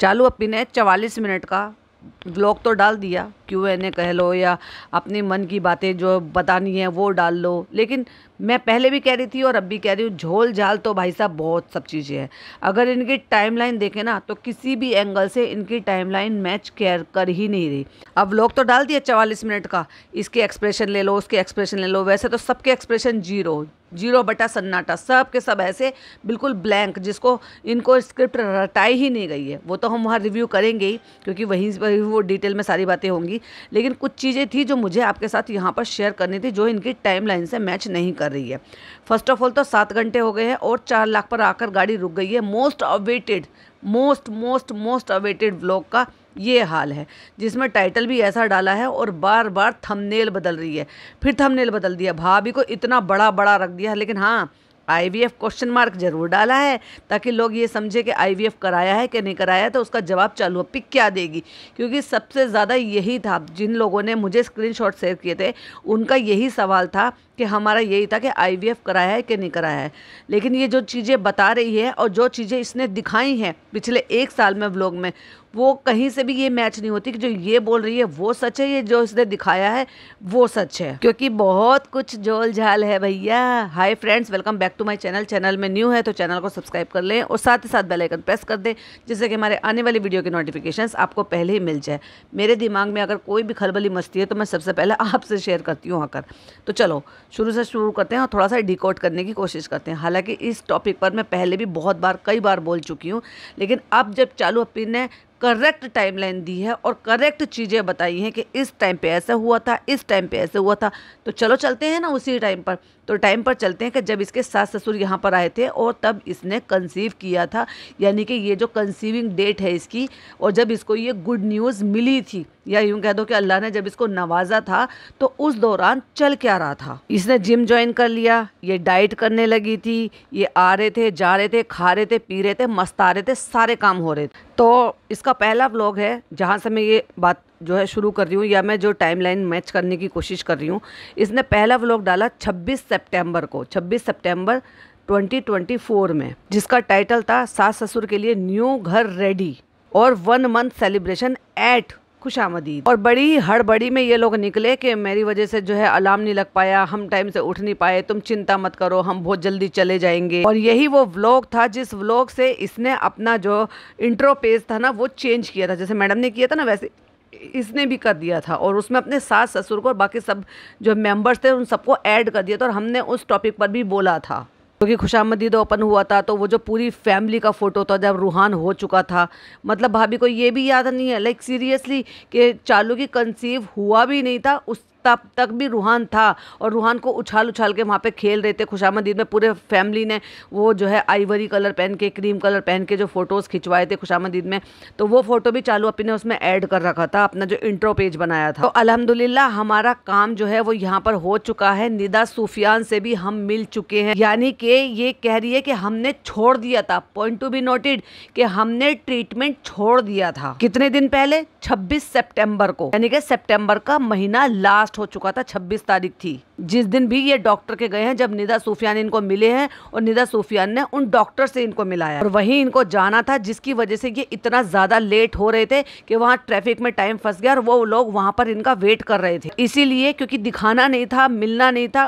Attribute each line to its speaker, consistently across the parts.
Speaker 1: चालू अप्पी ने 44 मिनट का व्लॉग तो डाल दिया, Q&A कह लो या अपने मन की बातें जो बतानी है वो डाल लो। लेकिन मैं पहले भी कह रही थी और अब भी कह रही हूँ, झोल झाल तो भाई साहब बहुत सब चीज़ें हैं। अगर इनकी टाइमलाइन देखें ना तो किसी भी एंगल से इनकी टाइमलाइन मैच कर ही नहीं रही। अब व्लॉग तो डाल दिया 44 मिनट का, इसके एक्सप्रेशन ले लो, उसके एक्सप्रेशन ले लो। वैसे तो सबके एक्सप्रेशन जीरो बटा सन्नाटा, सब के सब ऐसे बिल्कुल ब्लैंक, जिसको इनको स्क्रिप्ट रटाई ही नहीं गई है। वो तो हम वहाँ रिव्यू करेंगे ही, क्योंकि वहीं पर वो डिटेल में सारी बातें होंगी। लेकिन कुछ चीज़ें थी जो मुझे आपके साथ यहाँ पर शेयर करनी थी, जो इनकी टाइमलाइन से मैच नहीं कर रही है। फर्स्ट ऑफ ऑल तो 7 घंटे हो गए हैं और 4 लाख पर आकर गाड़ी रुक गई है। मोस्ट अवेटेड व्लॉग का ये हाल है, जिसमें टाइटल भी ऐसा डाला है और बार बार थंबनेल बदल रही है। फिर थंबनेल बदल दिया, भाभी को इतना बड़ा बड़ा रख दिया। लेकिन हाँ, IVF क्वेश्चन मार्क जरूर डाला है, ताकि लोग ये समझे कि IVF कराया है कि नहीं कराया, तो उसका जवाब चालू अप्पी क्या देगी। क्योंकि सबसे ज़्यादा यही था, जिन लोगों ने मुझे स्क्रीनशॉट शेयर किए थे उनका यही सवाल था कि हमारा यही था कि IVF कराया है कि नहीं कराया है। लेकिन ये जो चीज़ें बता रही है और जो चीज़ें इसने दिखाई हैं पिछले 1 साल में व्लॉग में, वो कहीं से भी ये मैच नहीं होती कि जो ये बोल रही है वो सच है, ये जो इसने दिखाया है वो सच है। क्योंकि बहुत कुछ जोल झाल है भैया। Hi friends, welcome back to my channel में न्यू है तो चैनल को सब्सक्राइब कर लें और साथ ही साथ बेल आइकन प्रेस कर दें, जिससे कि हमारे आने वाली वीडियो की नोटिफिकेशंस आपको पहले ही मिल जाए। मेरे दिमाग में अगर कोई भी खलबली मस्ती है तो मैं सबसे पहले आपसे शेयर करती हूँ आकर। तो चलो शुरू करते हैं और थोड़ा सा डिकोड करने की कोशिश करते हैं। हालांकि इस टॉपिक पर मैं पहले भी कई बार बोल चुकी हूँ, लेकिन अब जब चालू अप्पी ने करेक्ट टाइमलाइन दी है और करेक्ट चीज़ें बताई हैं कि इस टाइम पे ऐसा हुआ था, इस टाइम पे ऐसे हुआ था, तो चलो चलते हैं ना उसी टाइम पर। तो टाइम पर चलते हैं कि जब इसके सास ससुर यहाँ पर आए थे और तब इसने कंसीव किया था, यानी कि ये जो कंसीविंग डेट है इसकी, और जब इसको ये गुड न्यूज़ मिली थी, या यूँ कह दो कि अल्लाह ने जब इसको नवाजा था, तो उस दौरान चल क्या रहा था। इसने जिम ज्वाइन कर लिया, ये डाइट करने लगी थी, ये आ रहे थे, जा रहे थे, खा रहे थे, पी रहे थे, मस्त आ रहे थे, सारे काम हो रहे थे। तो इसका पहला व्लॉग है जहाँ से मैं ये बात जो है शुरू कर रही हूँ, या मैं जो टाइमलाइन मैच करने की कोशिश कर रही हूँ। इसने पहला व्लॉग डाला 26 सितंबर को, 26 सितंबर 2024 में, जिसका टाइटल था सास ससुर के लिए न्यू घर रेडी और 1 मंथ सेलिब्रेशन एट खुशामदीद। और बड़ी हड़बड़ी में ये लोग निकले कि मेरी वजह से जो है अलार्म नहीं लग पाया, हम टाइम से उठ नहीं पाए, तुम चिंता मत करो, हम बहुत जल्दी चले जाएंगे। और यही वो व्लॉग था जिस व्लॉग से इसने अपना जो इंट्रो पेज था ना वो चेंज किया था। जैसे मैडम ने किया था ना, वैसे इसने भी कर दिया था, और उसमें अपने सास ससुर को और बाकी सब जो मेंबर्स थे उन सबको ऐड कर दिया था। और हमने उस टॉपिक पर भी बोला था, क्योंकि खुशामदीद ओपन हुआ था तो वो जो पूरी फैमिली का फोटो था जब रूहान हो चुका था, मतलब भाभी को ये भी याद नहीं है, लाइक सीरियसली, कि चालू की कंसीव हुआ भी नहीं था उस तब तक भी रूहान था, और रूहान को उछाल के वहाँ पे खेल रहे थे खुशामदीद में। पूरे फैमिली ने वो जो है आइवरी कलर पहन के, क्रीम कलर पहन के जो फ़ोटोज़ खिंचवाए थे खुशामदीद में, तो वो फ़ोटो भी चालू अप्पी ने उसमें ऐड कर रखा था, अपना जो इंट्रो पेज बनाया था। तो अल्हम्दुलिल्लाह हमारा काम जो है वो यहाँ पर हो चुका है। निदा सूफियान से भी हम मिल चुके हैं, यानी कि ये कह रही है कि हमने छोड़ दिया था, पॉइंट टू बी नोटेड, कि हमने ट्रीटमेंट छोड़ दिया था। कितने दिन पहले? 26 सितंबर को, यानी कि सितंबर का महीना लास्ट हो चुका था, 26 तारीख थी जिस दिन भी ये डॉक्टर के गए हैं, जब निदा सूफियान इनको मिले हैं और निदा सूफियान ने उन डॉक्टर से इनको मिलाया, और वहीं इनको जाना था, जिसकी वजह से ये इतना ज्यादा लेट हो रहे थे कि वहाँ ट्रैफिक में टाइम फंस गया और वो लोग वहाँ पर इनका वेट कर रहे थे। इसीलिए क्योंकि दिखाना नहीं था, मिलना नहीं था,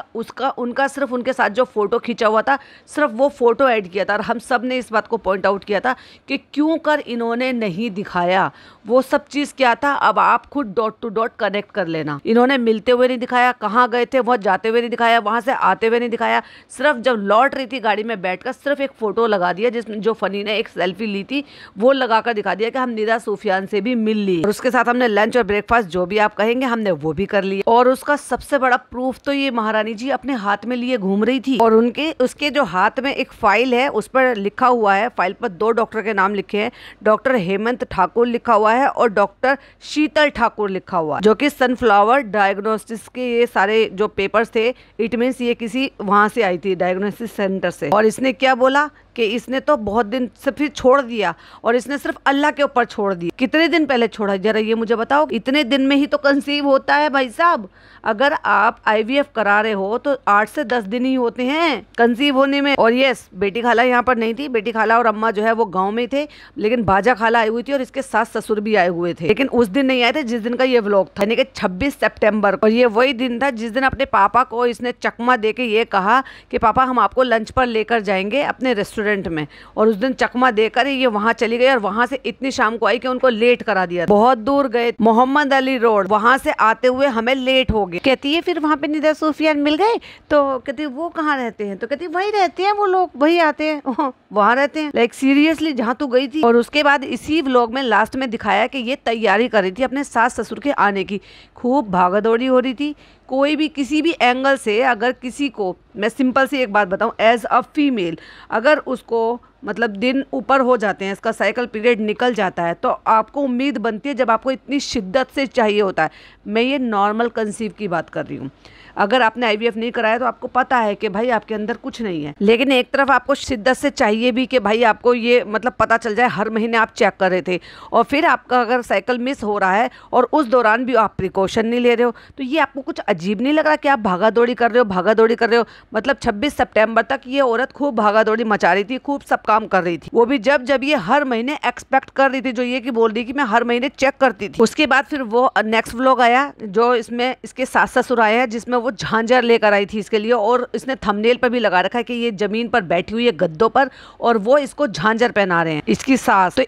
Speaker 1: उनका सिर्फ उनके साथ जो फोटो खींचा हुआ था, सिर्फ वो फोटो ऐड किया था। और हम सब ने इस बात को पॉइंट आउट किया था कि क्यों कर इन्होंने नहीं दिखाया वो सब चीज क्या था। अब आप खुद डॉट टू डॉट कनेक्ट कर लेना। इन्होंने मिलते हुए नहीं दिखाया, कहाँ गए थे वहाँ जाते हुए नहीं दिखाया, वहां से आते हुए नहीं दिखाया, सिर्फ जब लौट रही थी गाड़ी में बैठकर सिर्फ एक फोटो लगा दिया, जिसमें जो फनी ने एक सेल्फी ली थी वो लगाकर दिखा दिया कि हम निदा सूफियान से भी मिल ली, और उसके साथ हमने लंच और ब्रेकफास्ट जो भी आप कहेंगे हमने वो भी कर लिया। और उसका सबसे बड़ा प्रूफ तो ये महारानी जी अपने हाथ में लिए घूम रही थी, और उसके जो हाथ में एक फाइल है उस पर लिखा हुआ है, फाइल पर 2 डॉक्टर के नाम लिखे हैं, डॉक्टर हेमंत ठाकुर लिखा हुआ है और डॉक्टर शीतल ठाकुर लिखा हुआ है, जो कि सनफ्लावर डायग्नोस्टिस के ये सारे जो पेपर्स थे, इट मीन्स ये किसी वहाँ से आई थी, डायग्नोस्टिस सेंटर से। और इसने क्या बोला कि इसने तो बहुत दिन से फिर छोड़ दिया और इसने सिर्फ अल्लाह के ऊपर छोड़ दिया। कितने दिन पहले छोड़ा, जरा ये मुझे बताओ। इतने दिन में ही तो कंसीव होता है भाई साहब। अगर आप IVF करा रहे हो तो 8 से 10 दिन ही होते हैं कंसीव होने में। और यस, बेटी खाला यहाँ पर नहीं थी, बेटी खाला और अम्मा जो है वो गाँव में थे, लेकिन बाजा खाला आई हुई थी और इसके सास ससुर भी आए हुए थे, लेकिन उस दिन नहीं आए थे जिस दिन का ये व्लॉग था, यानी कि 26 सितंबर। और ये वही दिन था जिस दिन अपने पापा को इसने चकमा दे के ये कहा कि पापा हम आपको लंच पर लेकर जाएंगे अपने रेस्टोरेंट में। और उस दिन चकमा देकर ये वहां चली गई और वहां से इतनी शाम को आई कि उनको लेट करा दिया। बहुत दूर गए, मोहम्मद अली रोड, वहां से आते हुए हमें लेट हो गए। कहती है फिर वहां पे निदा सूफियान मिल गए, तो कहती है वो कहाँ रहते हैं, तो कहती वही रहते हैं वो लोग, वही आते हैं, वहां रहते हैं। लाइक सीरियसली, जहाँ तू गई थी। और उसके बाद इसी व्लॉग में लास्ट में दिखाया कि ये तैयारी कर रही थी अपने सास ससुर के आने की, खूब भागा दौड़ी हो रही थी। कोई भी किसी भी एंगल से अगर किसी को, मैं सिंपल सी एक बात बताऊं, एज अ फीमेल अगर उसको मतलब दिन ऊपर हो जाते हैं, इसका साइकिल पीरियड निकल जाता है, तो आपको उम्मीद बनती है जब आपको इतनी शिद्दत से चाहिए होता है। मैं ये नॉर्मल कंसीव की बात कर रही हूँ। अगर आपने IVF नहीं कराया तो आपको पता है कि भाई आपके अंदर कुछ नहीं है, लेकिन एक तरफ आपको शिद्दत से चाहिए भी कि भाई आपको ये मतलब पता चल जाए। हर महीने आप चेक कर रहे थे और फिर आपका अगर साइकिल मिस हो रहा है और उस दौरान भी आप प्रिकॉशन नहीं ले रहे हो, तो ये आपको कुछ अजीब नहीं लग रहा कि आप भागा दौड़ी कर रहे हो, भागा दौड़ी कर रहे हो। मतलब 26 सितंबर तक ये औरत खूब भागा दौड़ी मचा रही थी, खूब सब काम कर रही थी, वो भी जब जब ये हर महीने एक्सपेक्ट कर रही थी, जो ये कि बोल रही कि मैं हर महीने चेक करती थी। उसके बाद फिर वो नेक्स्ट व्लॉग आया जो इसमें इसके सास ससुर आए हैं, जिसमें वो झांझर लेकर आई थी इसके लिए, और इसने थंबनेल पर भी लगा रखा है कि ये जमीन पर बैठी हुई है गद्दों पर और वो इसको झांझर पहना रहे हैं, इसकी सास। तो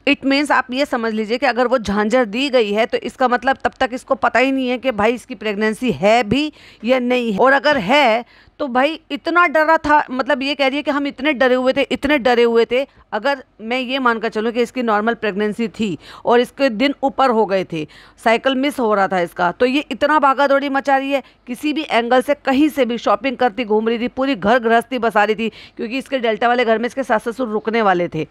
Speaker 1: इट मीन्स आप ये समझ लीजिए कि अगर वो झांझर दी गई है तो इसका मतलब तब तक इसको पता ही नहीं है कि भाई इसकी प्रेगनेंसी है भी या नहीं है। और अगर है तो भाई इतना डरा था, मतलब ये कह रही है कि हम इतने डरे हुए थे, इतने डरे हुए थे। अगर मैं ये मानकर चलूँ कि इसकी नॉर्मल प्रेगनेंसी थी और इसके दिन ऊपर हो गए थे, साइकिल मिस हो रहा था इसका, तो ये इतना भागा दौड़ी मचा रही है। किसी भी एंगल से कहीं से भी शॉपिंग करती घूम रही थी, पूरी घर गृहस्थी बसा रही थी, क्योंकि इसके डेल्टा वाले घर में इसके सास ससुर रुकने वाले थे।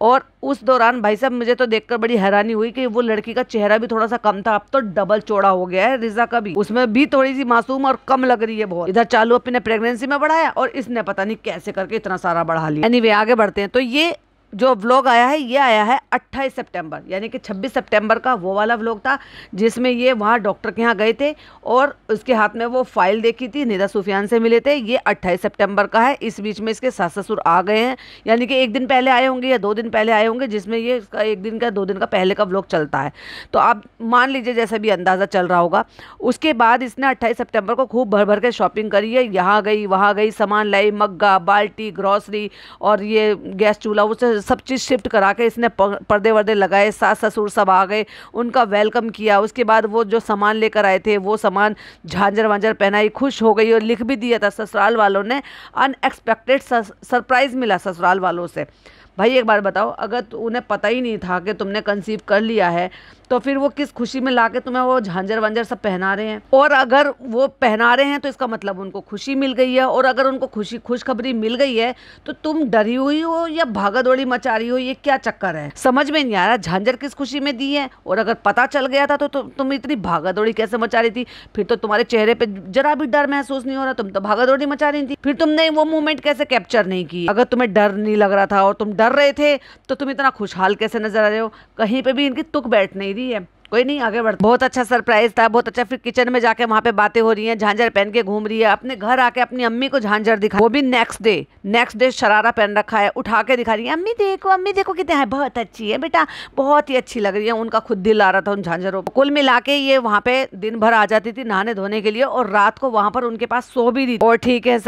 Speaker 1: और उस दौरान भाई साहब मुझे तो देखकर बड़ी हैरानी हुई कि वो लड़की का चेहरा भी थोड़ा सा कम था, अब तो डबल चौड़ा हो गया है। रिजा का भी, उसमें भी थोड़ी सी मासूम और कम लग रही है बहुत। इधर चालू अपने प्रेगनेंसी में बढ़ाया और इसने पता नहीं कैसे करके इतना सारा बढ़ा लिया। एनीवे आगे बढ़ते हैं। तो ये जो व्लॉग आया है ये आया है 28 सितंबर, यानी कि 26 सितंबर का वो वाला व्लॉग था जिसमें ये वहाँ डॉक्टर के यहाँ गए थे और उसके हाथ में वो फाइल देखी थी, निदा सुफियान से मिले थे। ये 28 सितंबर का है। इस बीच में इसके सास ससुर आ गए हैं, यानी कि एक दिन पहले आए होंगे या 2 दिन पहले आए होंगे, जिसमें ये इसका 1 दिन का 2 दिन का पहले का व्लॉग चलता है। तो आप मान लीजिए जैसा भी अंदाज़ा चल रहा होगा। उसके बाद इसने 28 सितंबर को खूब भर भर के शॉपिंग करी है, यहाँ गई वहाँ गई, सामान लाई, मग्गा बाल्टी ग्रॉसरी और ये गैस चूल्हा, उससे सब चीज़ शिफ्ट करा के इसने पर्दे वर्दे लगाए। सास ससुर सब आ गए, उनका वेलकम किया। उसके बाद वो जो सामान लेकर आए थे वो सामान झांझर वांझर पहनाई, खुश हो गई और लिख भी दिया था ससुराल वालों ने। अनएक्सपेक्टेड सरप्राइज मिला ससुराल वालों से। भाई एक बार बताओ, अगर उन्हें पता ही नहीं था कि तुमने कंसीव कर लिया है तो फिर वो किस खुशी में लाके तुम्हें वो झांझर वांझर सब पहना रहे हैं। और अगर वो पहना रहे हैं तो इसका मतलब उनको खुशी मिल गई है। और अगर उनको खुशखबरी मिल गई है तो तुम डरी हुई हो या भागा दौड़ी मचा रही हो, ये क्या चक्कर है? समझ में नहीं आ रहा। झांझर किस खुशी में दी है? और अगर पता चल गया था तो तुम इतनी भागा दौड़ी कैसे मचा रही थी? फिर तो तुम्हारे चेहरे पे जरा भी डर महसूस नहीं हो रहा, तुम तो भागा दौड़ी मचा रही थी। फिर तुमने वो मोमेंट कैसे कैप्चर नहीं की? अगर तुम्हें डर नहीं लग रहा था और तुम डर रहे थे तो तुम इतना खुशहाल कैसे नजर आ रहे हो? कहीं पे भी इनकी तुक बैठ नहीं रही है। कोई नहीं, आगे बढ़ते। बहुत अच्छा सरप्राइज था, बहुत अच्छा। फिर किचन में जाके वहाँ पे बातें हो रही हैं, झांझर पहन के घूम रही है। अपने घर आके अपनी अम्मी को झांझर दिखा, वो भी नेक्स्ट डे शरारा पहन रखा है, उठा के दिखा रही है, अम्मी देखो कितने है, बहुत अच्छी है बेटा, बहुत ही अच्छी लग रही है। उनका खुद दिल आ रहा था उन झांझरों पर। कुल मिला के ये वहाँ पे दिन भर आ जाती थी नहाने धोने के लिए और रात को वहाँ पर उनके पास सो भी रही थी। और ठीक है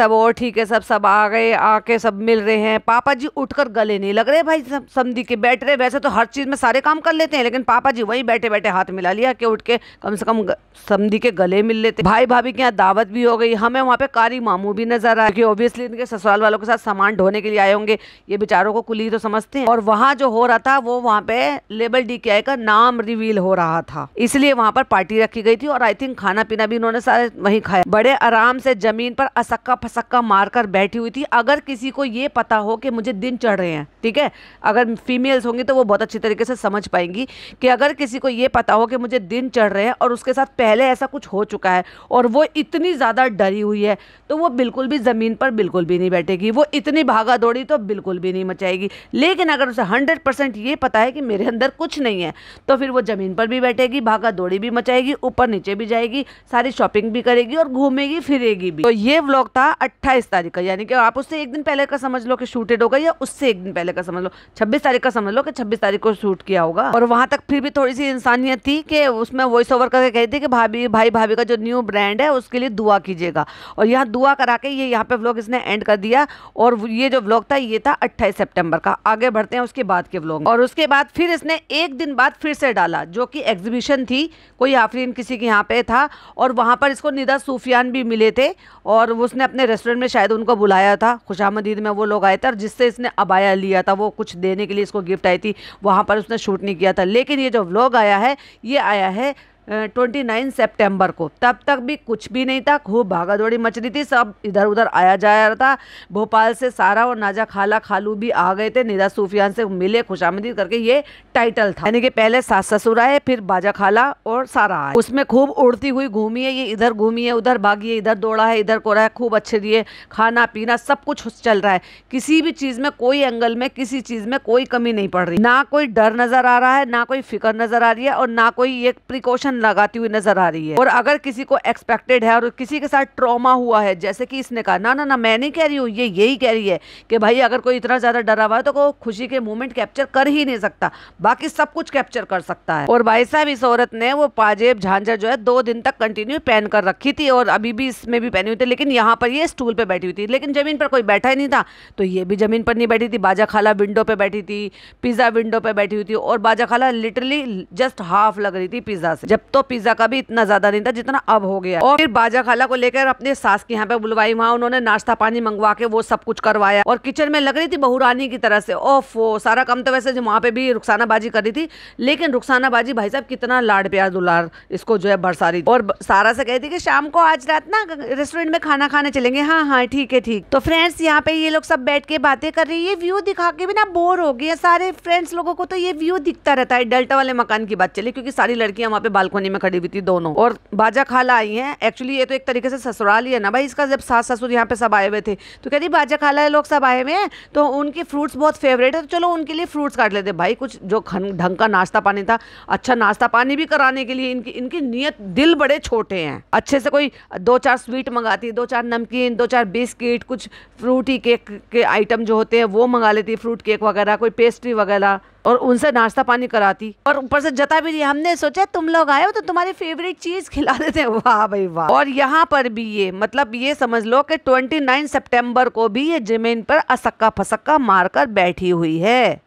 Speaker 1: सब आ गए, आके सब मिल रहे हैं। पापा जी उठकर गले नहीं लग रहे भाई, सब समधी के बैठ रहे। वैसे तो हर चीज में सारे काम कर लेते हैं, लेकिन पापा जी वहीं बैठे बैठे हाथ मिला लिया कि उठ के कम से कम समधी के गले मिल लेते। भाई भाभी के यहाँ दावत भी हो गई। हमें वहाँ पे कारी मामू भी नजर आए, क्योंकि ऑब्वियसली इनके ससुराल वालों के साथ सामान ढोने के लिए आए होंगे। ये बेचारों को कुली तो समझते हैं। और वहाँ जो हो रहा था वो वहाँ पे लेबल DKI का नाम रिवील हो रहा था, इसलिए वहाँ पर पार्टी रखी गई थी। और आई थिंक खाना पीना भी इन्होंने सारे वहीं खाया। बड़े आराम से जमीन पर असक्का फसक्का मारकर बैठी हुई थी। अगर किसी को ये पता हो कि मुझे दिन चढ़ रहे हैं, ठीक है, अगर फीमेल्स होंगी तो वो बहुत अच्छी तरीके से समझ पाएंगी कि अगर किसी को ये पता पता हो कि मुझे दिन चढ़ रहे हैं और उसके साथ पहले ऐसा कुछ हो चुका है और वो इतनी ज़्यादा डरी हुई है, तो वो बिल्कुल भी ज़मीन पर बिल्कुल भी नहीं बैठेगी, वो इतनी भागा दौड़ी तो बिल्कुल भी नहीं मचाएगी। लेकिन अगर उसे 100% ये पता है कि मेरे अंदर कुछ नहीं है, तो फिर वो ज़मीन पर भी बैठेगी, भागा दौड़ी भी मचाएगी, ऊपर नीचे भी जाएगी, सारी शॉपिंग भी करेगी और घूमेगी फिरेगी भी। तो ये व्लॉग था 28 तारीख का, यानी कि आप उससे एक दिन पहले का समझ लो कि शूटेड होगा, या उससे एक दिन पहले का समझ लो 26 तारीख का समझ लो कि 26 तारीख को शूट किया होगा। और वहां तक फिर भी थोड़ी सी इंसानियत थी कि उसमें वॉइस ओवर करके कहती थी कि भाई भाभी का जो न्यू ब्रांड है उसके लिए दुआ कीजिएगा, और यहाँ दुआ करा के ये यहाँ पे व्लॉग इसने एंड कर दिया। और ये जो व्लॉग था ये था 28 सितंबर का। आगे बढ़ते हैं उसके बाद के व्लॉग। और उसके बाद फिर इसने एक दिन बाद फिर से डाला, जो कि एग्जीबिशन थी, कोई आफरीन किसी के यहाँ पे था, और वहाँ पर इसको निदा सूफियान भी मिले थे, और उसने अपने रेस्टोरेंट में शायद उनको बुलाया था, खुशामदीद में वो लोग आए थे, और जिससे इसने अबाया लिया था, वो कुछ देने के लिए इसको गिफ्ट आई थी, वहाँ पर उसने शूट नहीं किया था। लेकिन ये जो व्लॉग आया है ये आया है 29 सितंबर को। तब तक भी कुछ भी नहीं था, खूब भागा दौड़ी मच रही थी, सब इधर उधर आया जा रहा था। भोपाल से सारा और नाजा खाला खालू भी आ गए थे, निदा सूफियान से मिले, खुशामदीद करके ये टाइटल था। यानी कि पहले सास ससुर आए, फिर बाजा खाला और सारा आए। उसमें खूब उड़ती हुई घूमी है, ये इधर घूमी है, उधर भागी है, इधर दौड़ा है, इधर कोरा है, खूब अच्छे दिए, खाना पीना सब कुछ चल रहा है। किसी भी चीज में, कोई एंगल में, किसी चीज में कोई कमी नहीं पड़ रही, ना कोई डर नजर आ रहा है, ना कोई फिक्र नजर आ रही है, और ना कोई ये प्रिकॉशन लगाती हुई नजर आ रही है। और अगर किसी को एक्सपेक्टेड है और किसी के साथ ट्रॉमा हुआ है, जैसे कि इसने कहा, ना ना ना मैं नहीं कह रही हूँ, ये यही कह रही है कि भाई अगर कोई इतना ज्यादा डरा हुआ है तो कोई खुशी के मोमेंट कैप्चर कर ही नहीं सकता, बाकी सब कुछ कैप्चर कर सकता है। और भाई साहब इस औरत ने वो पाजेब झांझर जो है 2 दिन तक कंटिन्यू पहन कर रखी थी, और अभी भी इसमें भी पहनी हुई थी, लेकिन यहाँ पर ये स्टूल पे बैठी हुई थी, लेकिन जमीन पर कोई बैठा ही नहीं था, तो ये भी जमीन पर नहीं बैठी थी। बाजा खाला विंडो पे बैठी थी, पिज्जा विंडो पे बैठी हुई थी, और बाजा खाला लिटरली जस्ट हाफ लग रही थी पिज्जा से, जब तो पिज्जा का भी इतना ज्यादा नहीं था जितना अब हो गया। और फिर बाजा खाला को लेकर अपने सास के यहाँ पे बुलवाई, वहां उन्होंने नाश्ता पानी मंगवा के वो सब कुछ करवाया, और किचन में लग रही थी बहुरानी की तरह से। ओफो, सारा काम तो वैसे जो वहां पे भी रुखसाना बाजी कर रही थी, लेकिन रुखसाना बाजी भाई साहब कितना लाड प्यार दुलार इसको जो है बरसा रही थी। और सारा से कहती कि शाम को आज रात ना रेस्टोरेंट में खाना खाने चलेंगे। हाँ हाँ ठीक है ठीक। तो फ्रेंड्स यहाँ पे ये लोग सब बैठ के बातें कर रही है, व्यू दिखा के भी ना बोर हो गए सारे फ्रेंड्स लोगों को, तो ये व्यू दिखता रहता है। डेल्टा वाले मकान की बात चली, क्योंकि सारी लड़कियां वहाँ पे बालकोनी में खड़ी हुई थी दोनों, और बाजा खाला आई हैं। एक्चुअली ये तो एक तरीके से ससुराल ही है ना भाई इसका, जब सास ससुर यहाँ पे सब आए हुए थे, तो कहती बाजा खाला लोग सब आए हुए हैं, तो उनके फ्रूट्स बहुत फेवरेट है, तो चलो उनके लिए फ्रूट्स काट लेते। भाई कुछ जो ढंग का नाश्ता पानी था, अच्छा नाश्ता पानी भी कराने के लिए इनकी नियत, दिल बड़े छोटे हैं। अच्छे से कोई 2-4 स्वीट मंगाती, 2-4 नमकीन, 2-4 बिस्किट, कुछ फ्रूटी केक के आइटम जो होते हैं वो मंगा लेती, फ्रूट केक वगैरह, कोई पेस्ट्री वगैरह, और उनसे नाश्ता पानी कराती, और ऊपर से जता भी दिया, हमने सोचा तुम लोग आए हो तो तुम्हारी फेवरेट चीज खिला देते हैं। वाह भाई वाह। और यहाँ पर भी ये मतलब ये समझ लो कि 29 सितंबर को भी ये जमीन पर असक्का फसक्का मारकर बैठी हुई है।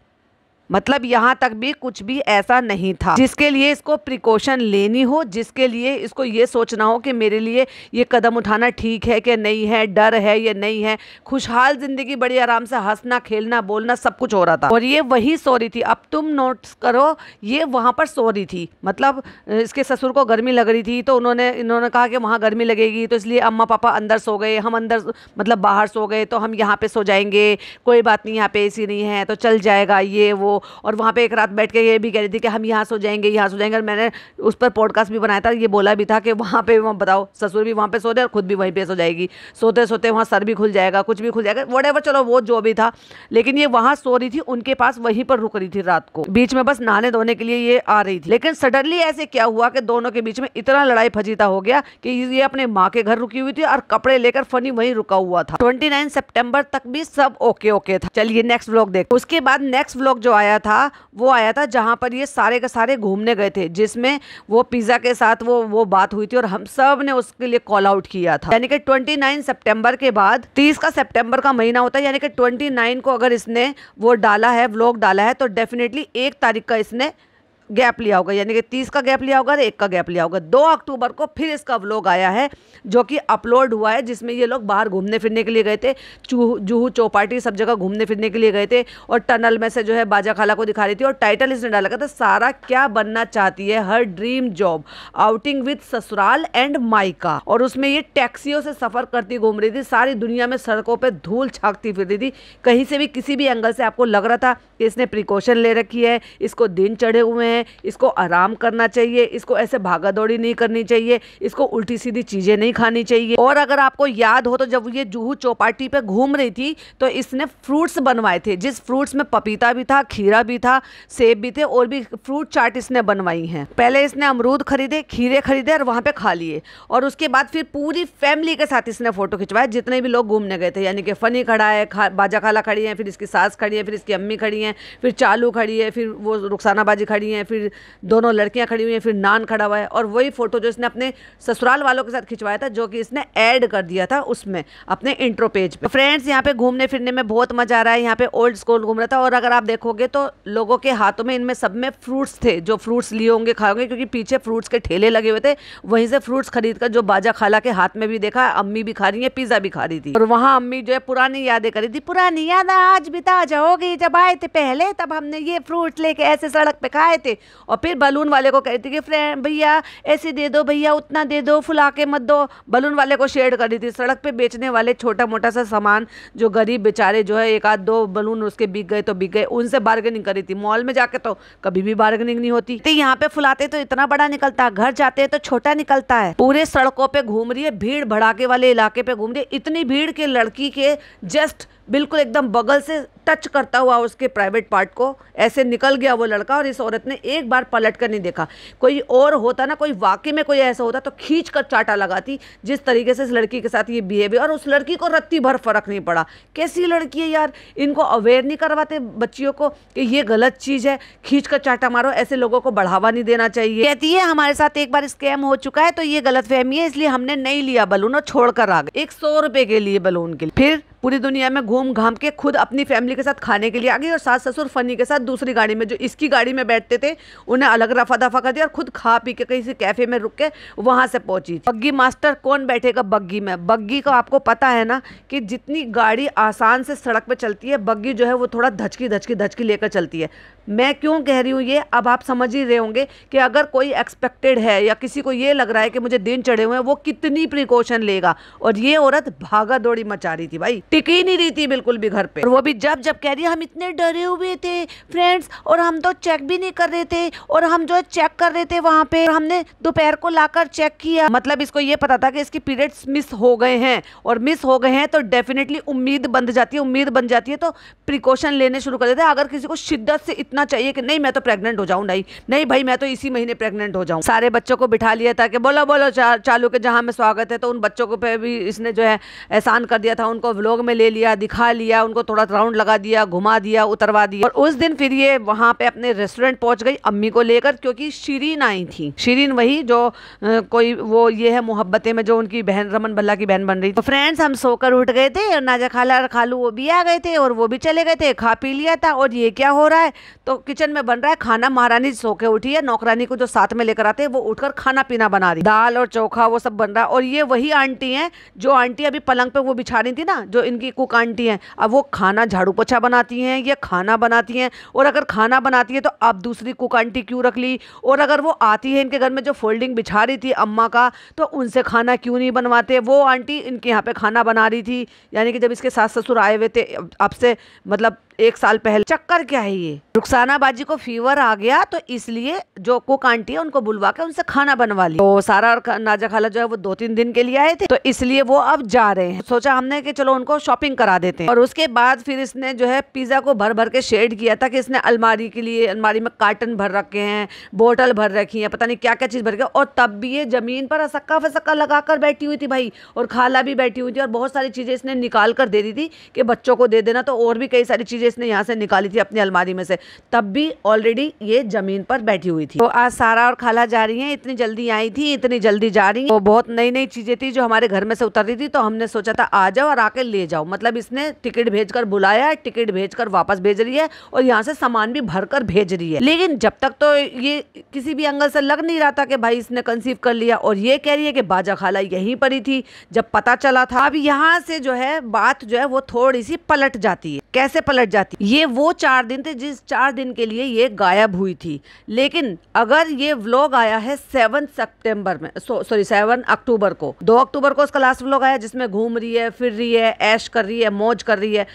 Speaker 1: मतलब यहाँ तक भी कुछ भी ऐसा नहीं था जिसके लिए इसको प्रिकॉशन लेनी हो, जिसके लिए इसको ये सोचना हो कि मेरे लिए ये कदम उठाना ठीक है कि नहीं है, डर है या नहीं है। खुशहाल जिंदगी, बड़ी आराम से हंसना खेलना बोलना सब कुछ हो रहा था, और ये वही सो रही थी। अब तुम नोट करो, ये वहाँ पर सो रही थी, मतलब इसके ससुर को गर्मी लग रही थी, तो इन्होंने कहा कि वहाँ गर्मी लगेगी, तो इसलिए अम्मा पापा अंदर सो गए, हम अंदर मतलब बाहर सो गए, तो हम यहाँ पे सो जाएंगे, कोई बात नहीं, यहाँ पे एसी नहीं है तो चल जाएगा ये वो। और वहाँ पे एक रात बैठ के ये भी कह रही थी कि हम यहाँ सो जाएंगे, यहाँ सो जाएंगे। और मैंने उस पर पॉडकास्ट भी बनाया था, ये बोला भी था कि वहाँ पे बताओ ससुर भी वहाँ पे सो रहे और खुद भी वहीं पे सो जाएगी, सोते सोते वहाँ सर भी खुल जाएगा, कुछ भी खुल जाएगा, व्हाटएवर, चलो वो जो भी था। लेकिन ये वहाँ सो रही थी, उनके पास वहीं पर रुक रही थी रात को, बीच में बस नहाने धोने के लिए ये आ रही थी। लेकिन सडनली ऐसे क्या हुआ कि दोनों के बीच में इतना लड़ाई फजीता हो गया कि ये अपने माँ के घर रुकी हुई थी और कपड़े लेकर फनी वहीं रुका हुआ था। 29 सितंबर तक भी सब ओके था। चलिए नेक्स्ट व्लॉग देखो। उसके बाद नेक्स्ट व्लॉग जो आया था वो आया था जहां पर ये सारे के सारे घूमने गए थे, जिसमें वो पिज्जा के साथ वो बात हुई थी और हम सब ने उसके लिए कॉल आउट किया था। यानी कि 29 सितंबर के बाद 30 का सितंबर का महीना होता है, यानी कि 29 को अगर इसने वो डाला है, व्लॉग डाला है, तो डेफिनेटली 1 तारीख का इसने गैप लिया होगा, यानी कि 30 का गैप लिया होगा और 1 का गैप लिया होगा। 2 अक्टूबर को फिर इसका व्लॉग आया है जो कि अपलोड हुआ है, जिसमें ये लोग बाहर घूमने फिरने के लिए गए थे, जुहू चौपाटी सब जगह घूमने फिरने के लिए गए थे, और टनल में से जो है बाजा खाला को दिखा रही थी। और टाइटल इसने डाला था, सारा क्या बनना चाहती है, her dream job, outing with ससुराल एंड मायका। और उसमें ये टैक्सियों से सफर करती घूम रही थी, सारी दुनिया में सड़कों पर धूल छाकती फिर रही थी। कहीं से भी किसी भी एंगल से आपको लग रहा था कि इसने प्रिकॉशन ले रखी है, इसको दिन चढ़े हुए हैं, है, इसको आराम करना चाहिए, इसको ऐसे भागा दौड़ी नहीं करनी चाहिए, इसको उल्टी सीधी चीजें नहीं खानी चाहिए। और अगर आपको याद हो तो जब ये जूहू चौपाटी पे घूम रही थी तो इसने फ्रूट्स बनवाए थे, जिस फ्रूट्स में पपीता भी था, खीरा भी था, सेब भी थे, और भी फ्रूट चाट इसने बनवाई हैं। पहले इसने अमरूद खरीदे, खीरे खरीदे और वहां पे खा लिए, और उसके बाद फिर पूरी फैमिली के साथ इसने फोटो खिंचवाया, जितने भी लोग घूमने गए थे। यानी कि फनी खड़ा है, बाजा खाला खड़ी है, फिर इसकी सास खड़ी है, फिर इसकी अम्मी खड़ी है, फिर चालू खड़ी है, फिर वो रुखसाना बाजी खड़ी है, फिर दोनों लड़कियां खड़ी हुई हैं, फिर नान खड़ा हुआ है। और वही फोटो जो इसने अपने ससुराल वालों के साथ खिंचवाया था, जो कि इसने ऐड कर दिया था उसमें अपने इंट्रो पेज पे। फ्रेंड्स, यहाँ पे घूमने फिरने में बहुत मजा आ रहा है। यहाँ पे ओल्ड स्कूल घूम रहा था, और अगर आप देखोगे तो लोगों के हाथों में इनमें सब में फ्रूट्स थे, जो फ्रूट्स लिए होंगे खाओगे, क्योंकि पीछे फ्रूट्स के ठेले लगे हुए थे। वहीं से फ्रूट्स खरीद कर जो बाजा खाला के हाथ में भी देखा, अम्मी भी खा रही है, पिज्जा भी खा रही थी। और वहाँ अम्मी जो है पुरानी यादें करी थी, पुरानी यादें आज भी ताजा हो गई, जब आए थे पहले तब हमने ये फ्रूट्स लेके ऐसे सड़क पे खाए थे। और फिर बलून वाले को कहती थी कि फ्रेंड भैया ऐसे दे दो, भैया उतना दे दो, फुला के मत दो। बलून वाले को शेड कर दी थी। सड़क पे बेचने वाले छोटा मोटा सा सामान, जो गरीब बेचारे जो है एक आध दो बलून उसके बिक गए तो बिक गए, उनसे बार्गेनिंग करी थी। मॉल में जाके तो कभी भी बार्गेनिंग नहीं होती। तो यहाँ पे फुलाते तो इतना बड़ा निकलता, घर जाते हैं तो छोटा निकलता है। पूरे सड़कों पे घूम रही है, भीड़ भड़ाके वाले इलाके पे घूम रही है, इतनी भीड़ के लड़की के जस्ट बिल्कुल एकदम बगल से टच करता हुआ उसके प्राइवेट पार्ट को ऐसे निकल गया वो लड़का, और इस औरत ने एक बार पलट कर नहीं देखा। कोई और होता ना, कोई वाकई में कोई ऐसा होता तो खींच कर चाटा लगाती, जिस तरीके से इस लड़की के साथ ये बिहेवियर। और उस लड़की को रत्ती भर फर्क नहीं पड़ा। कैसी लड़की है यार, इनको अवेयर नहीं करवाते बच्चियों को कि ये गलत चीज़ है, खींच कर चाटा मारो। ऐसे लोगों को बढ़ावा नहीं देना चाहिए। कहती है हमारे साथ एक बार स्कैम हो चुका है, तो ये गलतफहमी है, इसलिए हमने नहीं लिया बलून और छोड़ कर आ गए 100 रुपए के लिए बलून के लिए। फिर पूरी दुनिया में घूम घाम के खुद अपनी फैमिली के साथ खाने के लिए आ गई, और सास ससुर फनी के साथ दूसरी गाड़ी में, जो इसकी गाड़ी में बैठते थे, उन्हें अलग रफा दफा कर दिया, और खुद खा पी के कहीं से कैफे में रुक के वहां से पहुंची। बग्गी मास्टर कौन बैठेगा बग्गी में? बग्गी को आपको पता है ना कि जितनी गाड़ी आसान से सड़क पे चलती है, बग्गी जो है वो थोड़ा धचकी धचकी धचकी लेकर चलती है। मैं क्यों कह रही हूँ ये, अब आप समझ ही रहे होंगे कि अगर कोई एक्सपेक्टेड है या किसी को ये लग रहा है कि मुझे दिन चढ़े हुए हैं, वो कितनी प्रिकॉशन लेगा। और ये औरत भागा दौड़ी मचा रही थी भाई, टिक ही नहीं रही थी बिल्कुल भी घर पे। और वो भी जब जब कह रही है हम इतने डरे हुए थे फ्रेंड्स, और हम तो चेक भी नहीं कर रहे थे, और हम जो चेक कर रहे थे वहां पे, हमने दोपहर को लाकर चेक किया। मतलब इसको ये पता था कि इसकी पीरियड्स मिस हो गए हैं, और मिस हो गए हैं तो डेफिनेटली उम्मीद बन जाती है। उम्मीद बन जाती है तो प्रिकॉशन लेने शुरू कर देते हैं। अगर किसी को शिद्दत से इतना चाहिए कि नहीं मैं तो प्रेग्नेंट हो जाऊं, नहीं भाई मैं तो इसी महीने प्रेग्नेंट हो जाऊं, सारे बच्चों को बिठा लिया था कि बोलो बोलो चालू के जहां में स्वागत है। तो उन बच्चों को पे भी इसने जो है एहसान कर दिया था, उनको व्लॉग में ले लिया, दिखा लिया, उनको थोड़ा राउंड लगा दिया, घुमा दिया, उतरवा दिया। और उस दिन फिर ये वहां पे अपने रेस्टोरेंट पहुंच गई अम्मी को लेकर, क्योंकि शीरीन आई थी। शीरीन वही जो कोई वो ये है मोहब्बतें में जो उनकी बहन रमन भल्ला की बहन बन रही थी। तो फ्रेंड्स हम सोकर उठ गए थे, और नाजा खाला और खालू वो भी आ गए थे, और वो भी चले गए थे, खा पी लिया था। और ये क्या हो रहा है, तो किचन में बन रहा है खाना। महारानी सो के उठी है, नौकरानी को जो साथ में लेकर आते हैं वो उठकर खाना पीना बना रही, दाल और चोखा वो सब बन रहा है। और ये वही आंटी है जो आंटी अभी पलंग पे वो बिछा रही थी ना, जो इनकी कुक आंटी है। अब वो खाना झाड़ू पोछा बनाती हैं, ये खाना बनाती हैं। और अगर खाना बनाती है तो अब दूसरी कुक आंटी क्यों रख ली? और अगर वो आती है इनके घर में जो फोल्डिंग बिछा रही थी अम्मा का, तो उनसे खाना क्यों नहीं बनवाते? वो आंटी इनके यहाँ पे खाना बना रही थी। यानी कि जब इसके सास ससुर आए हुए थे अब से मतलब 1 साल पहले। चक्कर क्या है ये, रुखसाना बाजी को फीवर आ गया, तो इसलिए जो कुक आंटी है उनको बुलवा के उनसे खाना बनवा लिया। तो सारा और नाजा खाला जो है वो 2-3 दिन के लिए आए थे, तो इसलिए वो अब जा रहे हैं। सोचा हमने कि चलो उनको शॉपिंग करा देते हैं। और उसके बाद फिर इसने जो है पिज्जा को भर भर के शेड किया था कि इसने अलमारी के लिए, अलमारी में कार्टन भर रखे हैं, बोतल भर रखी है, पता नहीं क्या क्या चीज भर के। और तब भी ये जमीन पर असक्का फसक्का लगा कर बैठी हुई थी भाई, और खाला भी बैठी हुई थी, और बहुत सारी चीजें इसने निकाल कर दे दी थी कि बच्चों को दे देना। तो और भी कई सारी चीजें इसने यहाँ से निकाली थी अपनी अलमारी में से, तब भी ऑलरेडी ये जमीन पर बैठी हुई थी। तो आज सारा और खाला जा रही हैं, इतनी जल्दी आई थी, इतनी जल्दी जा रही हैं। तो बहुत नई नई चीजें थी जो हमारे घर में से उतर रही थी, तो हमने सोचा था आ जाओ और आके ले जाओ। मतलब इसने टिकट भेजकर बुलाया, टिकट भेजकर वापस भेज रही है, और यहाँ से सामान भी भरकर भेज रही है। लेकिन जब तक तो ये किसी भी एंगल से लग नहीं रहा था कि भाई इसने कंसीव कर लिया। और ये कह रही है कि बाजा खाला यहीं पर ही थी जब पता चला था। अब यहाँ से जो है बात जो है वो थोड़ी सी पलट जाती है। कैसे पलट जाती है? ये वो 4 दिन थे जिस 4 दिन के लिए ये गायब हुई थी। लेकिन अगर ये व्लॉग आया है 7 सितंबर में, सॉरी 7 अक्टूबर को, 2 अक्टूबर को उसका लास्ट व्लॉग आया जिसमें घूम रही है, फिर रही है, ऐश कर रही है, मौज कर रही है।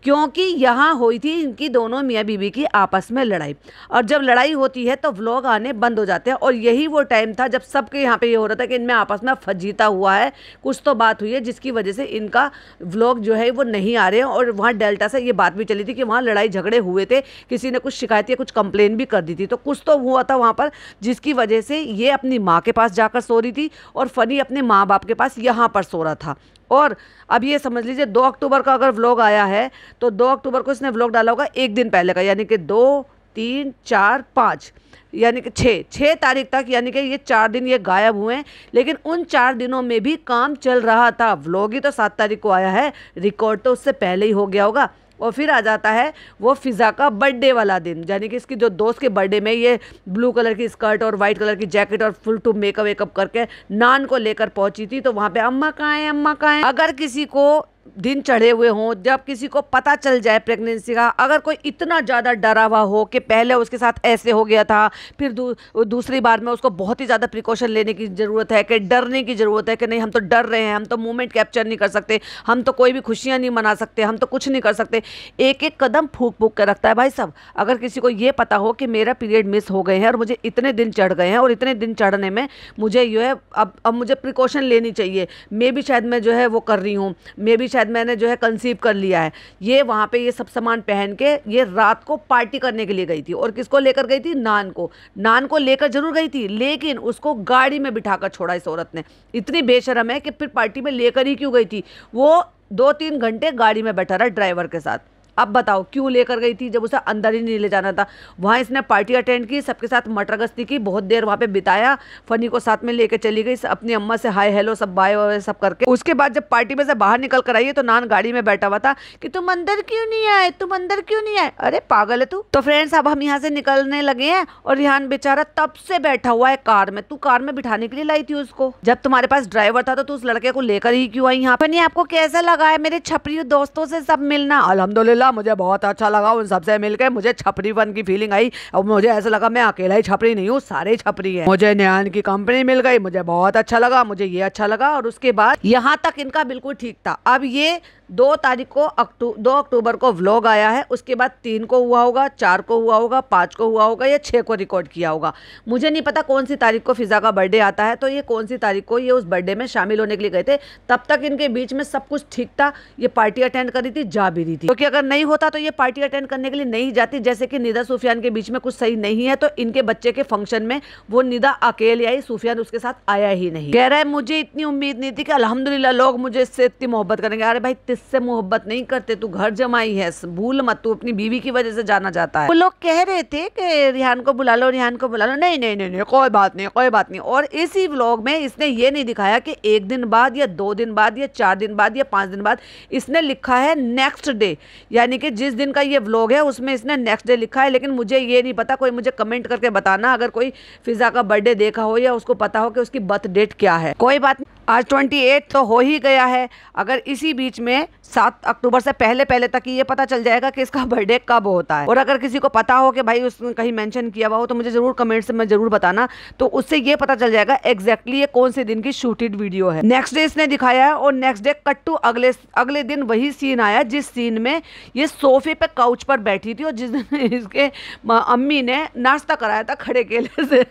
Speaker 1: क्योंकि यहाँ हुई थी इनकी दोनों मियाँ बीवी की आपस में लड़ाई, और जब लड़ाई होती है तो व्लॉग आने बंद हो जाते हैं। और यही वो टाइम था जब सबके यहाँ पे ये हो रहा था कि इनमें आपस में फजीता हुआ है, कुछ तो बात हुई है जिसकी वजह से इनका व्लॉग जो है वो नहीं आ रहे हैं। और वहाँ डेल्टा से ये बात भी चली थी कि वहाँ लड़ाई झगड़े हुए थे, किसी ने कुछ शिकायत या कुछ कंप्लेन भी कर दी थी, तो कुछ तो हुआ था वहाँ पर जिसकी वजह से ये अपनी माँ के पास जाकर सो रही थी और फनी अपने माँ बाप के पास यहाँ पर सो रहा था। और अब ये समझ लीजिए 2 अक्टूबर का अगर व्लॉग आया है तो 2 अक्टूबर को इसने व्लॉग डाला होगा एक दिन पहले का, यानी कि 2, 3, 4, 5, यानी कि 6 तारीख तक, यानी कि ये 4 दिन ये गायब हुए हैं। लेकिन उन 4 दिनों में भी काम चल रहा था। व्लॉग ही तो 7 तारीख को आया है, रिकॉर्ड तो उससे पहले ही हो गया होगा। और फिर आ जाता है वो फ़िज़ा का बर्थडे वाला दिन, यानी कि इसकी जो दोस्त के बर्थडे में ये ब्लू कलर की स्कर्ट और वाइट कलर की जैकेट और फुल टू मेकअप वेकअप करके नान को लेकर पहुंची थी। तो वहाँ पे अम्मा कहाँ है, अम्मा कहाँ है। अगर किसी को दिन चढ़े हुए हों, जब किसी को पता चल जाए प्रेगनेंसी का, अगर कोई इतना ज़्यादा डरा हुआ हो कि पहले उसके साथ ऐसे हो गया था, फिर दूसरी बार में उसको बहुत ही ज़्यादा प्रिकॉशन लेने की ज़रूरत है, कि डरने की ज़रूरत है कि नहीं हम तो डर रहे हैं, हम तो मोमेंट कैप्चर नहीं कर सकते, हम तो कोई भी खुशियाँ नहीं मना सकते, हम तो कुछ नहीं कर सकते। एक एक कदम फूक फूक कर रखता है भाई साहब। अगर किसी को ये पता हो कि मेरा पीरियड मिस हो गए हैं और मुझे इतने दिन चढ़ गए हैं और इतने दिन चढ़ने में मुझे जो है अब मुझे प्रिकॉशन लेनी चाहिए, मे भी शायद मैं जो है वो कर रही हूँ, मे भी शायद मैंने जो है कंसीव कर लिया है। ये वहाँ पे ये सब सामान पहन के ये रात को पार्टी करने के लिए गई थी। और किसको लेकर गई थी? नान को लेकर जरूर गई थी, लेकिन उसको गाड़ी में बिठाकर छोड़ा इस औरत ने। इतनी बेशरम है कि फिर पार्टी में लेकर ही क्यों गई थी? वो 2-3 घंटे गाड़ी में बैठा रहा ड्राइवर के साथ। अब बताओ क्यों लेकर गई थी जब उसे अंदर ही नहीं ले जाना था। वहाँ इसने पार्टी अटेंड की, सबके साथ मटर गश्ती की, बहुत देर वहाँ पे बिताया, फनी को साथ में लेके चली गई, अपनी अम्मा से हाय हेलो सब बाय वाय सब करके। उसके बाद जब पार्टी में से बाहर निकल कर आई है तो नान गाड़ी में बैठा हुआ था कि तुम अंदर क्यों नहीं आए, तुम अंदर क्यों नहीं आए, अरे पागल है तू। तो फ्रेंड्स अब हम यहाँ से निकलने लगे हैं और रिहान बेचारा तब से बैठा हुआ है कार में। तू कार में बिठाने के लिए लाई थी उसको? जब तुम्हारे पास ड्राइवर था तो तू उस लड़के को लेकर ही क्यों आई यहाँ पर? आपको कैसा लगा है मेरे छपरी दोस्तों से सब मिलना? अल्हम्दुलिल्लाह मुझे बहुत अच्छा लगा उन सबसे मिलकर, मुझे छपरीपन की फीलिंग आई और मुझे ऐसा लगा मैं अकेला ही छपरी नहीं हूँ, सारे छपरी हैं। मुझे निहान की कंपनी मिल गई, मुझे बहुत अच्छा लगा, मुझे ये अच्छा लगा। और उसके बाद यहाँ तक इनका बिल्कुल ठीक था। अब ये 2 तारीख को 2 अक्टूबर को व्लॉग आया है, उसके बाद 3 को हुआ होगा, 4 को हुआ होगा, 5 को हुआ होगा या 6 को रिकॉर्ड किया होगा। मुझे नहीं पता कौन सी तारीख को फिजा का बर्थडे आता है, तो ये कौन सी तारीख को ये उस बर्थडे में शामिल होने के लिए गए थे। तब तक इनके बीच में सब कुछ ठीक था, ये पार्टी अटेंड कर रही थी, जा भी रही थी। क्योंकि अगर नहीं होता तो ये पार्टी अटेंड करने के लिए नहीं जाती। जैसे कि निदा सुफियान के बीच में कुछ सही नहीं है, तो इनके बच्चे के फंक्शन में वो निदा अकेले आई, सुफियान उसके साथ आया ही नहीं। कह रहा है मुझे इतनी उम्मीद नहीं थी कि अल्हम्दुलिल्लाह लोग मुझे इससे इतनी मोहब्बत करेंगे। अरे भाई तिससे मोहब्बत नहीं करते, तू घर जमाई है, भूल मत, तू अपनी बीवी की वजह से जाना चाहता है। वो लोग कह रहे थे कि रिहान को बुला लो, रिहान को बुला लो। नहीं नहीं नहीं, नहीं कोई बात नहीं, कोई बात नहीं। और इसी व्लॉग में इसने ये नहीं दिखाया कि 1 दिन बाद या 2 दिन बाद या 4 दिन बाद या 5 दिन बाद। इसने लिखा है नेक्स्ट डे, यानी कि जिस दिन का ये व्लॉग है उसमें इसने नेक्स्ट डे लिखा है। लेकिन मुझे ये नहीं पता, कोई मुझे कमेंट करके बताना अगर कोई फिजा का बर्थडे देखा हो या उसको पता हो कि उसकी बर्थ डेट क्या है। कोई बात नहीं, आज 28 तो हो ही गया है। अगर इसी बीच में 7 अक्टूबर से पहले तक ये पता चल जाएगा कि इसका बर्थडे कब होता है। और अगर किसी को पता हो कि भाई उसने कहीं मेंशन किया हुआ हो तो मुझे जरूर कमेंट्स में जरूर बताना, तो उससे ये पता चल जाएगा एग्जैक्टली ये कौन से दिन की शूटेड वीडियो है। नेक्स्ट डे इसने दिखाया है और नेक्स्ट डे कट टू अगले दिन वही सीन आया जिस सीन में ये सोफे पे काउच पर बैठी थी और जिस दिन इसके अम्मी ने नाश्ता कराया था खड़े केले से।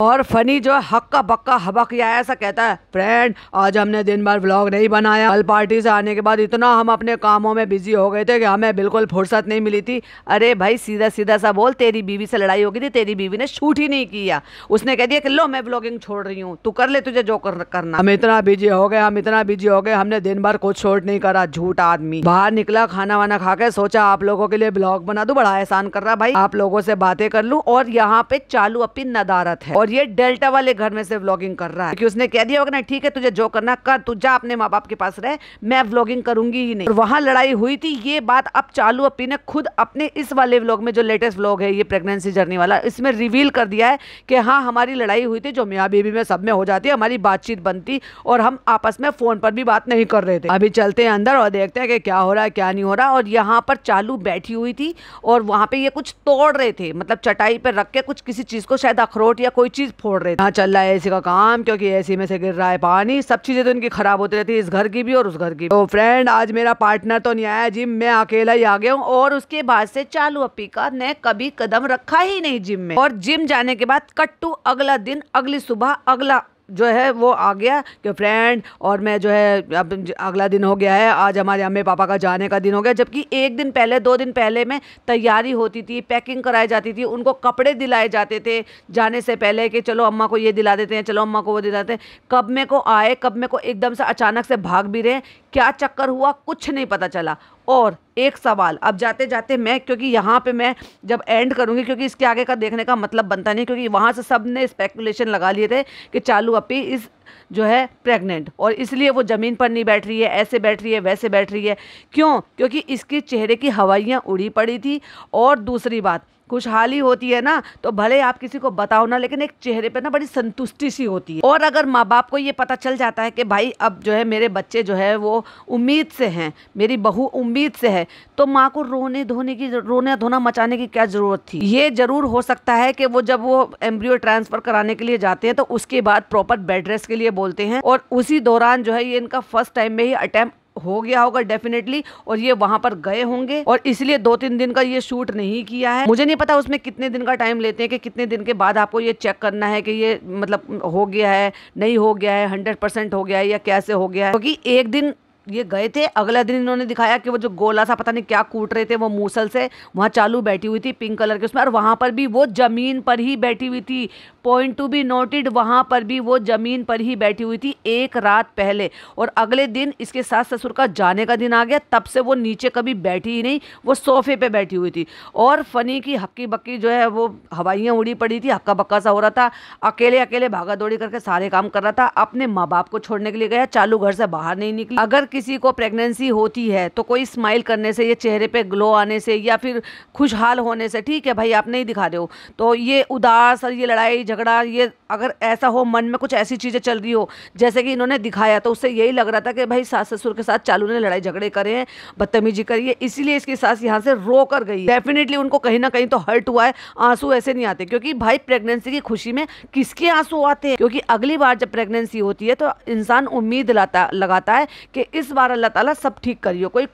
Speaker 1: और फनी जो है हक्का बक्का हबक या ऐसा कहता है, फ्रेंड आज हमने दिन भर व्लॉग नहीं बनाया, कल पार्टी से आने के बाद इतना हम अपने कामों में बिजी हो गए थे कि हमें बिल्कुल फुर्सत नहीं मिली थी। अरे भाई सीधा सीधा सा बोल, तेरी बीवी से लड़ाई हो गई थी, तेरी बीवी ने शूट ही नहीं किया, उसने कह दिया कि लो मैं व्लॉगिंग छोड़ रही हूँ, तू कर ले तुझे जो करना। हम इतना बिजी हो गए, हमने दिन भर कुछ शूट नहीं करा। झूठ आदमी। बाहर निकला, खाना वाना खा के सोचा आप लोगों के लिए ब्लॉग बना दूं, बड़ा एहसान कर रहा भाई, आप लोगों से बातें कर लूं। और यहाँ पे चालू अपनी नदारत है और ये डेल्टा वाले घर में से व्लॉगिंग कर रहा है क्योंकि उसने कह दिया होगा ना ठीक है तुझे जो करना कर, तू जा अपने माँ बाप के पास रह, मैं व्लॉगिंग करूंगी ही नहीं। और वहां लड़ाई हुई थी, ये बात अब चालू अपनी ने खुद अपने इस वाले व्लॉग में, जो लेटेस्ट व्लॉग है ये प्रेगनेंसी जर्नी वाला, इसमें रिवील कर दिया है कि हाँ हमारी लड़ाई हुई थी जो मियाँ बीवी में सब में हो जाती है, हमारी बातचीत बनती और हम आपस में फोन पर भी बात नहीं कर रहे थे। अभी चलते हैं अंदर और देखते हैं कि क्या हो रहा है क्या नहीं हो रहा। और यहाँ पर चालू बैठी हुई थी और वहां पे ये कुछ तोड़ रहे थे, मतलब चटाई पर रख के कुछ किसी चीज को, शायद अखरोट या कोई चीज फोड़ रहे थे। यहाँ चल रहा है एसी का काम, क्योंकि एसी में से गिर रहा है पानी, सब चीजें तो इनकी खराब होती रहती है, इस घर की भी और उस घर की। तो फ्रेंड आज मेरा पार्टनर तो नहीं आया जिम, मैं अकेला ही आ गया हूँ। और उसके बाद से चालू अपी का ने कभी कदम रखा ही नहीं जिम में। और जिम जाने के बाद कट्टू अगला दिन, अगली सुबह, अगला जो है वो आ गया कि फ्रेंड और मैं जो है अब अगला दिन हो गया है, आज हमारे अम्मी पापा का जाने का दिन हो गया। जबकि एक दिन पहले 2 दिन पहले में तैयारी होती थी, पैकिंग कराई जाती थी, उनको कपड़े दिलाए जाते थे जाने से पहले कि चलो अम्मा को ये दिला देते हैं, चलो अम्मा को वो दिलाते हैं। कब में को आए, कब में को एकदम से अचानक से भाग भी रहे, क्या चक्कर हुआ कुछ नहीं पता चला। और एक सवाल अब जाते जाते मैं, क्योंकि यहाँ पे मैं जब एंड करूँगी, क्योंकि इसके आगे का देखने का मतलब बनता नहीं, क्योंकि वहाँ से सब ने स्पेकुलेशन लगा लिए थे कि चालू अपी इस जो है प्रेग्नेंट, और इसलिए वो ज़मीन पर नहीं बैठ रही है, ऐसे बैठ रही है, वैसे बैठ रही है। क्यों? क्योंकि इसके चेहरे की हवाइयाँ उड़ी पड़ी थी। और दूसरी बात, खुशहाली होती है ना तो भले आप किसी को बताओ ना, लेकिन एक चेहरे पे ना बड़ी संतुष्टि सी होती है। और अगर माँ बाप को ये पता चल जाता है कि भाई अब जो है मेरे बच्चे जो है वो उम्मीद से हैं, मेरी बहू उम्मीद से है, तो माँ को रोने धोना मचाने की क्या जरूरत थी। ये जरूर हो सकता है कि वो जब वो एम्ब्रियो ट्रांसफर कराने के लिए जाते हैं तो उसके बाद प्रॉपर बेड रेस्ट के लिए बोलते हैं, और उसी दौरान जो है ये इनका फर्स्ट टाइम में ही अटेम्प्ट हो गया होगा डेफिनेटली, और ये वहां पर गए होंगे, और इसलिए 2-3 दिन का ये शूट नहीं किया है। मुझे नहीं पता उसमें कितने दिन का टाइम लेते हैं कि कितने दिन के बाद आपको ये चेक करना है कि ये मतलब हो गया है, नहीं हो गया है, 100% हो गया है या कैसे हो गया है। क्योंकि एक दिन ये गए थे, अगला दिन इन्होंने दिखाया कि वो जो गोला सा पता नहीं क्या कूट रहे थे वो मूसल से, वहाँ चालू बैठी हुई थी पिंक कलर के उसमें, और वहाँ पर भी वो जमीन पर ही बैठी हुई थी। पॉइंट टू बी नोटेड, वहाँ पर भी वो जमीन पर ही बैठी हुई थी एक रात पहले। और अगले दिन इसके सास ससुर का जाने का दिन आ गया, तब से वो नीचे कभी बैठी ही नहीं, वो सोफे पे बैठी हुई थी। और फनी की हक्की बक्की जो है वो हवाइयाँ उड़ी पड़ी थी, हक्का बक्का सा हो रहा था, अकेले अकेले भागा दौड़ी करके सारे काम कर रहा था, अपने माँ बाप को छोड़ने के लिए गया, चालू घर से बाहर नहीं निकली। अगर किसी को प्रेगनेंसी होती है तो कोई स्माइल करने से, ये चेहरे पे ग्लो आने से, या फिर खुशहाल होने से, ठीक है भाई आप नहीं दिखा रहे हो, तो ये उदास और ये लड़ाई झगड़ा, ये अगर ऐसा हो मन में कुछ ऐसी चीजें चल रही हो जैसे कि इन्होंने दिखाया, तो उससे यही लग रहा था कि भाई सास ससुर के साथ चालू ने लड़ाई झगड़े करे हैं, बदतमीजी करी है, इसीलिए इसकी सास यहाँ से रो कर गई। डेफिनेटली उनको कहीं ना कहीं तो हर्ट हुआ है, आंसू ऐसे नहीं आते, क्योंकि भाई प्रेगनेंसी की खुशी में किसके आंसू आते हैं। क्योंकि अगली बार जब प्रेगनेंसी होती है तो इंसान उम्मीद लगाता है कि इस बार अल्लाह ताला सब ठीक करियो। कोई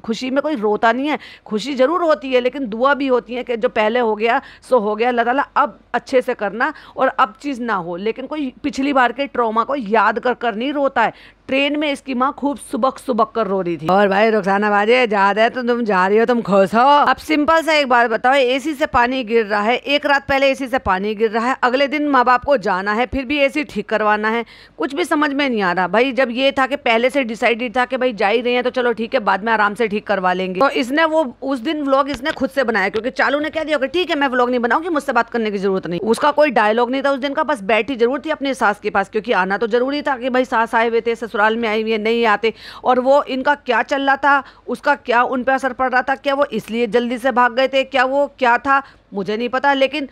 Speaker 1: खुशी में कोई रोता नहीं है, खुशी जरूर होती है, लेकिन दुआ भी होती है कि जो पहले हो गया सो हो गया, अल्लाह ताला अब अच्छे से करना और अब चीज़ ना हो। लेकिन कोई पिछली बार के ट्रॉमा को याद कर नहीं रोता है। ट्रेन में इसकी माँ खूब सुबक कर रो रही थी। और भाई रुखसाना बाजे ज्यादा है तो तुम जा रही हो, तुम खुश हो। अब सिंपल सा एक बात बताओ, एसी से पानी गिर रहा है, एक रात पहले एसी से पानी गिर रहा है, अगले दिन माँ बाप को जाना है, फिर भी एसी ठीक करवाना है, कुछ भी समझ में नहीं आ रहा। भाई जब ये था कि पहले से डिसाइडेड था कि भाई जा ही रहे हैं तो चलो ठीक है, बाद में आराम से ठीक करवा लेंगे, तो इसने वो उस दिन व्लॉग इसने खुद से बनाया, क्योंकि चालू ने कह दिया कि ठीक है मैं व्लॉग नहीं बनाऊंगी, मुझसे बात करने की जरूरत नहीं। उसका कोई डायलॉग नहीं था उस दिन का, बस बैठी जरूर थी अपनी सास के पास, क्योंकि आना तो जरूरी था कि भाई सास आए हुए थे, ससुराल में आई हुई है, नहीं आते। और वो इनका क्या चल रहा था, उसका क्या उन पे असर पड़ रहा था, क्या वो इसलिए जल्दी से भाग गए थे, क्या वो क्या था मुझे नहीं पता, लेकिन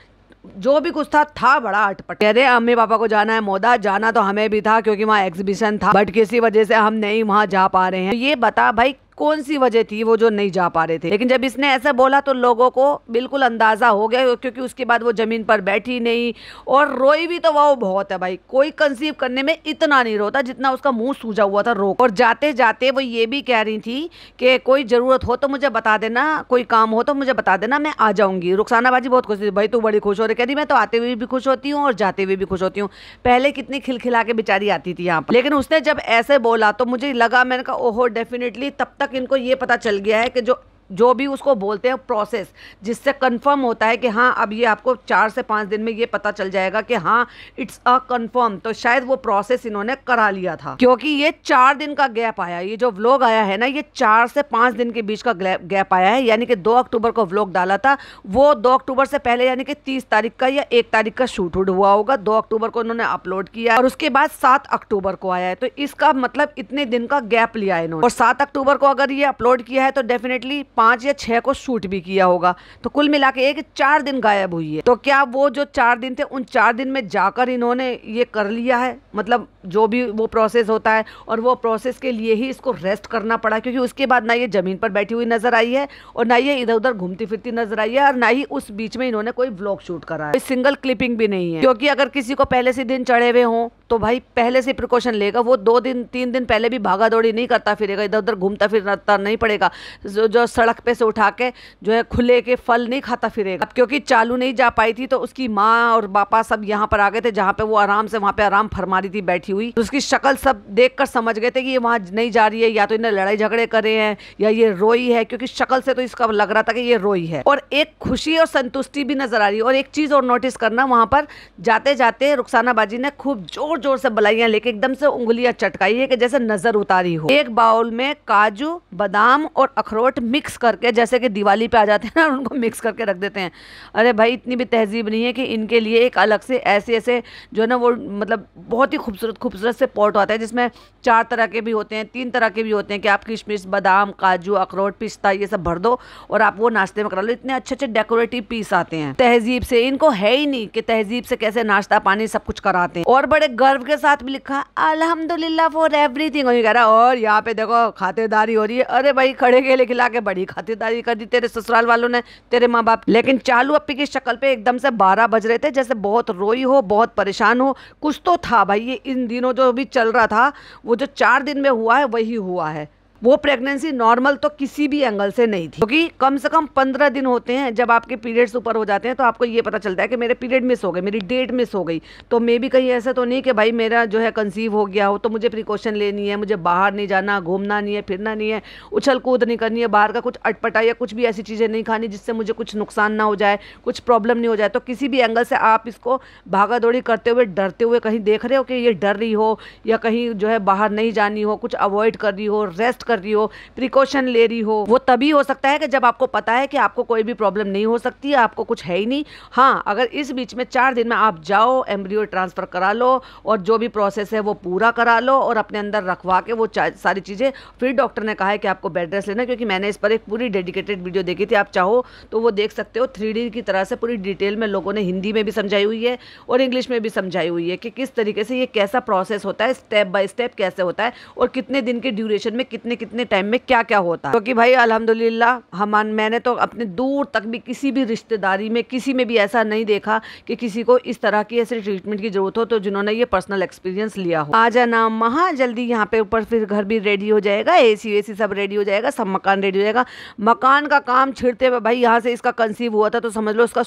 Speaker 1: जो भी कुछ था बड़ा अटपट। अरे अम्मी पापा को जाना है मोदा, जाना तो हमें भी था क्योंकि वहाँ एग्जीबिशन था, बट किसी वजह से हम नहीं वहाँ जा पा रहे हैं। ये बता भाई कौन सी वजह थी वो जो नहीं जा पा रहे थे। लेकिन जब इसने ऐसा बोला तो लोगों को बिल्कुल अंदाजा हो गया, क्योंकि उसके बाद वो जमीन पर बैठी नहीं और रोई भी तो वो बहुत है भाई। कोई कंसीव करने में इतना नहीं रोता जितना उसका मुंह सूजा हुआ था रो। और जाते जाते वो ये भी कह रही थी कि कोई जरूरत हो तो मुझे बता देना, कोई काम हो तो मुझे बता देना, मैं आ जाऊंगी। रुखसाना बाजी बहुत खुश थी, भाई तू बड़ी खुश हो रही, कह रही मैं तो आते हुए भी खुश होती हूँ और जाते हुए भी खुश होती हूँ। पहले कितनी खिलखिला के बेचारी आती थी यहाँ पर, लेकिन उसने जब ऐसे बोला तो मुझे लगा, मैंने कहा ओहो डेफिनेटली तब तक इनको ये पता चल गया है कि जो भी उसको बोलते हैं प्रोसेस, जिससे कंफर्म होता है कि हाँ अब ये आपको 4 से 5 दिन में ये पता चल जाएगा कि हाँ इट्स अ कंफर्म, तो शायद वो प्रोसेस इन्होंने करा लिया था। क्योंकि ये 4 दिन का गैप आया, ये जो व्लॉग आया है ना ये 4 से 5 दिन के बीच का गैप आया है। यानी कि 2 अक्टूबर को व्लॉग डाला था, वो 2 अक्टूबर से पहले यानी कि 30 तारीख का या 1 तारीख का शूट हुआ होगा, 2 अक्टूबर को इन्होंने अपलोड किया और उसके बाद 7 अक्टूबर को आया है। तो इसका मतलब इतने दिन का गैप लिया इन्होंने। और 7 अक्टूबर को अगर ये अपलोड किया है तो डेफिनेटली 5 या 6 को शूट भी किया होगा, तो कुल मिला के 4 दिन गायब हुई है। तो क्या वो जो 4 दिन थे उन 4 दिन में जाकर इन्होंने ये कर लिया है, मतलब जो भी वो प्रोसेस होता है, और वो प्रोसेस के लिए ही इसको रेस्ट करना पड़ा, क्योंकि उसके बाद ना ये ज़मीन पर बैठी हुई नजर आई है और ना ये इधर उधर घूमती फिरती नजर आई है, और ना ही उस बीच में इन्होंने कोई व्लॉग शूट करा है। सिंगल क्लिपिंग भी नहीं है, क्योंकि अगर किसी को पहले से दिन चढ़े हुए हों तो भाई पहले से प्रिकॉशन लेगा, वो 2 दिन 3 दिन पहले भी भागा दौड़ी नहीं करता फिरेगा, इधर उधर घूमता फिरता नहीं पड़ेगा, जो सड़क पे से उठा के जो है खुले के फल नहीं खाता फिरेगा। अब क्योंकि चालू नहीं जा पाई थी तो उसकी माँ और पापा सब यहाँ पर आ गए थे, जहाँ पे वो आराम से वहाँ पे आराम फरमा रही थी बैठी हुई, तो उसकी शक्ल सब देखकर समझ गए थे कि ये वहाँ नहीं जा रही है, या तो इन्हें लड़ाई झगड़े करे हैं या ये रोई है, क्योंकि शक्ल से तो इसका लग रहा था कि ये रोई है। और एक खुशी और संतुष्टि भी नजर आ रही है। और एक चीज और नोटिस करना, वहां पर जाते जाते रुखसाना बाजी ने खूब जोर जोर से बलाइयां लेके एकदम से उंगलियां चटकाई है कि जैसे नजर उतारी हो। एक बाउल में काजू, बादाम और अखरोट मिक्स करके, जैसे कि दिवाली पे आ जाते हैं ना, उनको मिक्स करके रख देते हैं। अरे भाई इतनी भी तहजीब नहीं है कि इनके लिए एक अलग से ऐसे ऐसे जो है ना वो मतलब बहुत ही खूबसूरत खूबसूरत से पॉट आता है, जिसमें 4 तरह के भी होते हैं, 3 तरह के भी होते हैं, कि आप किशमिश, बादाम, काजू, अखरोट, पिस्ता ये सब भर दो और आप वो नाश्ते में करा लो। इतने अच्छे अच्छे डेकोरेटिव पीस आते हैं। तहजीब से इनको है ही नहीं कि तहजीब से कैसे नाश्ता पानी सब कुछ कराते हैं। और बड़े गर्व के साथ भी लिखा अल्हम्दुलिल्लाह फॉर एवरीथिंग, कह रहा और यहाँ पे देखो खातिरदारी हो रही है। अरे भाई खड़े केले खिला के बड़ी खातिरदारी कर दी तेरे ससुराल वालों ने, तेरे माँ बाप। लेकिन चालू अप्पी की शक्ल पे एकदम से 12 बज रहे थे, जैसे बहुत रोई हो, बहुत परेशान हो। कुछ तो था भाई, ये इन दिनों जो भी चल रहा था, वो जो 4 दिन में हुआ है वही हुआ है। वो प्रेगनेंसी नॉर्मल तो किसी भी एंगल से नहीं थी, क्योंकि कम से कम 15 दिन होते हैं जब आपके पीरियड्स ऊपर हो जाते हैं, तो आपको ये पता चलता है कि मेरे पीरियड मिस हो गए, मेरी डेट मिस हो गई। तो मे भी कहीं ऐसा तो नहीं कि भाई मेरा जो है कंसीव हो गया हो तो मुझे प्रिकॉशन लेनी है, मुझे बाहर नहीं जाना, घूमना नहीं है, फिरना नहीं है, उछल कूद नहीं करनी है, बाहर का कुछ अटपटा या कुछ भी ऐसी चीज़ें नहीं खानी जिससे मुझे कुछ नुकसान ना हो जाए, कुछ प्रॉब्लम नहीं हो जाए। तो किसी भी एंगल से आप इसको भागा दौड़ी करते हुए, डरते हुए कहीं देख रहे हो कि ये डर रही हो या कहीं जो है बाहर नहीं जानी हो, कुछ अवॉइड कर रही हो, रेस्ट कर रही हो, प्रिकॉशन ले रही हो, वो तभी हो सकता है कि जब आपको पता है कि आपको कोई भी प्रॉब्लम नहीं हो सकती है, आपको कुछ है ही नहीं। हाँ, अगर इस बीच में 4 दिन में आप जाओ, एम्ब्रियो ट्रांसफर करा लो और जो भी प्रोसेस है वो पूरा करा लो और अपने अंदर रखवा के वो सारी चीज़ें, फिर डॉक्टर ने कहा है कि आपको बेड रेस्ट लेना, क्योंकि मैंने इस पर एक पूरी डेडिकेटेड वीडियो देखी थी, आप चाहो तो वो देख सकते हो। 3D की तरह से पूरी डिटेल में लोगों ने हिंदी में भी समझाई हुई है और इंग्लिश में भी समझाई हुई है कि किस तरीके से ये कैसा प्रोसेस होता है, स्टेप बाय स्टेप कैसे होता है और कितने दिन के ड्यूरेशन में कितने कितने टाइम में क्या क्या होता है। क्योंकि भाई अल्हम्दुलिल्लाह मैंने तो अपने दूर तक भी किसी भी रिश्तेदारी में किसी में भी ऐसा नहीं देखा कि किसी को इस तरह की ऐसे ट्रीटमेंट की जरूरत हो, तो जिन्होंने ये पर्सनल एक्सपीरियंस लिया हो। आ जाना महा जल्दी यहाँ पे ऊपर, फिर घर भी रेडी हो जाएगा, AC वेसी सब रेडी हो जाएगा, सब मकान रेडी हो जाएगा। मकान का काम छिड़ते हुए भाई यहाँ से इसका कंसीव हुआ था तो समझ लो उसका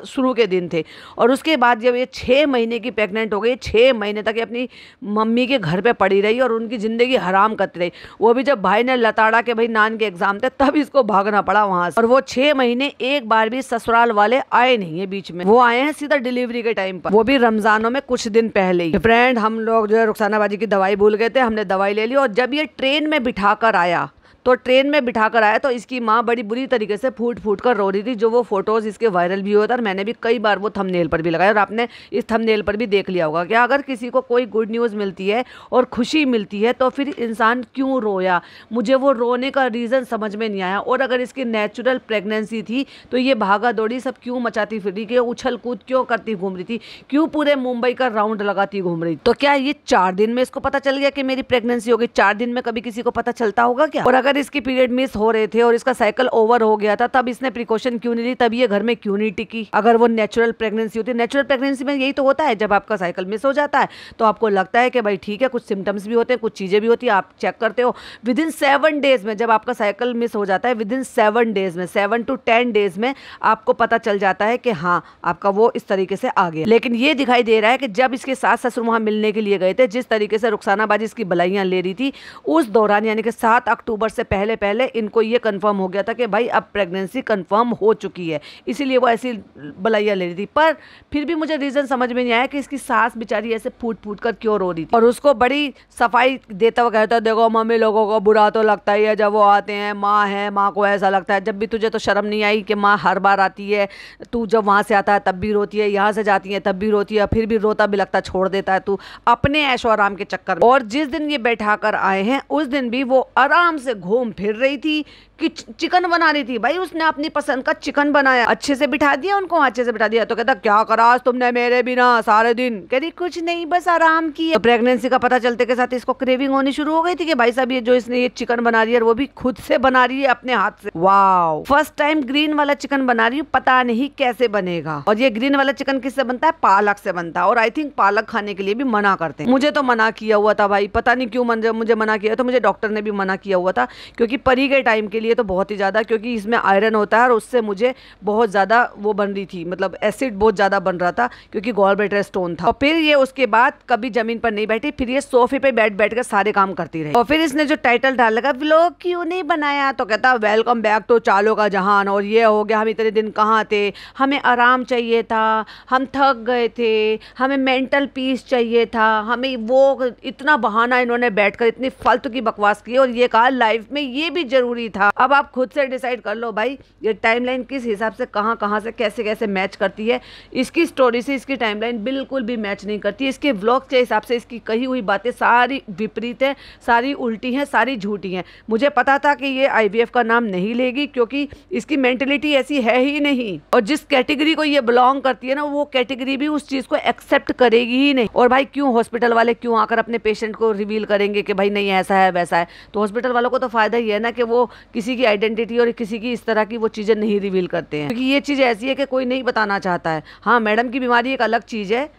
Speaker 1: शुरू के दिन थे। और उसके बाद जब ये 6 महीने की प्रेग्नेंट हो गई, 6 महीने तक ये अपनी मम्मी के घर पे पड़ी रही और उनकी ज़िंदगी हराम करती रही। वो भी जब भाई ने लताड़ा के भाई नान के एग्जाम थे तब इसको भागना पड़ा वहां से। और वो 6 महीने एक बार भी ससुराल वाले आए नहीं है बीच में, वो आए हैं सीधा डिलीवरी के टाइम पर, वो भी रमजानों में कुछ दिन पहले ही। फ्रेंड, हम लोग जो है रुखसाना बाजी की दवाई भूल गए थे, हमने दवाई ले ली और जब ये ट्रेन में बिठा कर आया तो इसकी माँ बड़ी बुरी तरीके से फूट फूट कर रो रही थी। जो वो फोटोज इसके वायरल भी हुआ था और मैंने भी कई बार वो थंबनेल पर भी लगाया और आपने इस थंबनेल पर भी देख लिया होगा कि अगर किसी को कोई गुड न्यूज़ मिलती है और खुशी मिलती है तो फिर इंसान क्यों रोया। मुझे वो रोने का रीज़न समझ में नहीं आया। और अगर इसकी नेचुरल प्रेगनेंसी थी तो ये भागा दौड़ी सब क्यों मचाती फिर रही, उछल कूद क्यों करती घूम रही थी, क्यों पूरे मुंबई का राउंड लगाती घूम रही। तो क्या ये 4 दिन में इसको पता चल गया कि मेरी प्रेगनेंसी हो गई? 4 दिन में कभी किसी को पता चलता होगा क्या? और अगर इसकी पीरियड मिस हो रहे थे और इसका साइकिल ओवर हो गया था तब इसने प्रिकॉशन क्यों नहीं ली, तब ये घर में क्यों नहीं टिकी? अगर वो नेचुरल प्रेगनेंसी होती, नेचुरल प्रेगनेंसी में यही तो होता है, जब आपका साइकिल मिस हो जाता है तो आपको लगता है कि भाई ठीक है, कुछ सिम्टम्स भी होते हैं, कुछ चीजें भी होती है, आप चेक करते हो विद इन 7 डेज में। जब आपका साइकिल मिस हो जाता है विद इन 7 डेज में, 7 to 10 डेज में आपको पता चल जाता है कि हाँ आपका वो इस तरीके से आ गया। लेकिन ये दिखाई दे रहा है कि जब इसके सास ससुर वहां मिलने के लिए गए थे, जिस तरीके से रुखसाना बाजी इसकी बलाइयां ले रही थी, उस दौरान यानी कि 7 अक्टूबर से पहले पहले इनको ये कंफर्म हो गया था कि भाई अब प्रेगनेंसी कंफर्म हो चुकी है, इसीलिए वो ऐसी बलाइयां ले रही थी। पर फिर भी मुझे रीजन समझ में नहीं आया कि इसकी सास बेचारी ऐसे फूट फूट कर क्यों रो रही थी। और उसको बड़ी सफाई देता हुआ कहता है, देखो मम्मी लोगों को बुरा तो लगता ही है जब वो आते हैं, माँ है, माँ को ऐसा लगता है। जब भी तुझे तो शर्म नहीं आई कि माँ हर बार आती है, तू जब वहाँ से आता है तब भी रोती है, यहाँ से जाती है तब भी रोती है, फिर भी रोता भी लगता छोड़ देता है तू अपने ऐशो आराम के चक्कर में। और जिस दिन ये बैठा कर आए हैं उस दिन भी वो आराम से घूम फिर रही थी कि चिकन बना रही थी। भाई उसने अपनी पसंद का चिकन बनाया, अच्छे से बिठा दिया उनको, अच्छे से बिठा दिया। तो कहता क्या करा आज तुमने मेरे बिना सारे दिन? कह रही कुछ नहीं बस आराम किया। तो प्रेगनेंसी का पता चलते के साथ इसको क्रेविंग होनी शुरू हो गई थी कि भाई साहब ये जो इसने ये चिकन बना रही है वो भी खुद से बना रही है अपने हाथ से। वाओ, फर्स्ट टाइम ग्रीन वाला चिकन बना रही हूँ, पता नहीं कैसे बनेगा। और ये ग्रीन वाला चिकन किससे बनता है? पालक से बनता है। और आई थिंक पालक खाने के लिए भी मना करते हैं। मुझे तो मना किया हुआ था भाई, पता नहीं क्यों मुझे मना किया। तो मुझे डॉक्टर ने भी मना किया हुआ था, क्योंकि परी के टाइम के लिए तो बहुत ही ज्यादा, क्योंकि इसमें आयरन होता है और उससे मुझे बहुत ज्यादा वो बन रही थी, मतलब एसिड बहुत ज्यादा बन रहा था, क्योंकि गॉल ब्लैडर स्टोन था। और फिर ये उसके बाद कभी जमीन पर नहीं बैठी, फिर ये सोफे पे बैठ कर सारे काम करती रही। और फिर इसने जो टाइटल डाल लगा व्लॉग क्यों नहीं बनाया, तो कहता वेलकम बैक टू चालों का जहान। और ये हो गया हम इतने दिन कहाँ थे, हमें आराम चाहिए था, हम थक गए थे, हमें मेंटल पीस चाहिए था, हमें वो इतना बहाना इन्होंने बैठकर इतनी फालतू की बकवास की। और ये कहा लाइफ में ये भी जरूरी था। अब आप खुद से डिसाइड कर लो भाई ये टाइमलाइन किस हिसाब से कहाँ से कैसे मैच करती है। इसकी स्टोरी से इसकी टाइमलाइन बिल्कुल भी मैच नहीं करती। इसके व्लॉग के हिसाब से इसकी कही हुई बातें सारी विपरीत है, सारी उल्टी हैं, सारी झूठी हैं। मुझे पता था कि ये IVF का नाम नहीं लेगी, क्योंकि इसकी मेंटलिटी ऐसी है ही नहीं। और जिस कैटेगरी को ये बिलोंग करती है ना, वो कैटेगरी भी उस चीज को एक्सेप्ट करेगी ही नहीं। और भाई क्यों हॉस्पिटल वाले क्यों आकर अपने पेशेंट को रिवील करेंगे कि भाई नहीं ऐसा है वैसा है? तो हॉस्पिटल वालों को तो फायदा ही है ना कि वो किसी की आइडेंटिटी और किसी की इस तरह की वो चीजें नहीं रिवील करते हैं, क्योंकि ये चीज ऐसी है कि कोई नहीं बताना चाहता है। हाँ, मैडम की बीमारी एक अलग चीज है,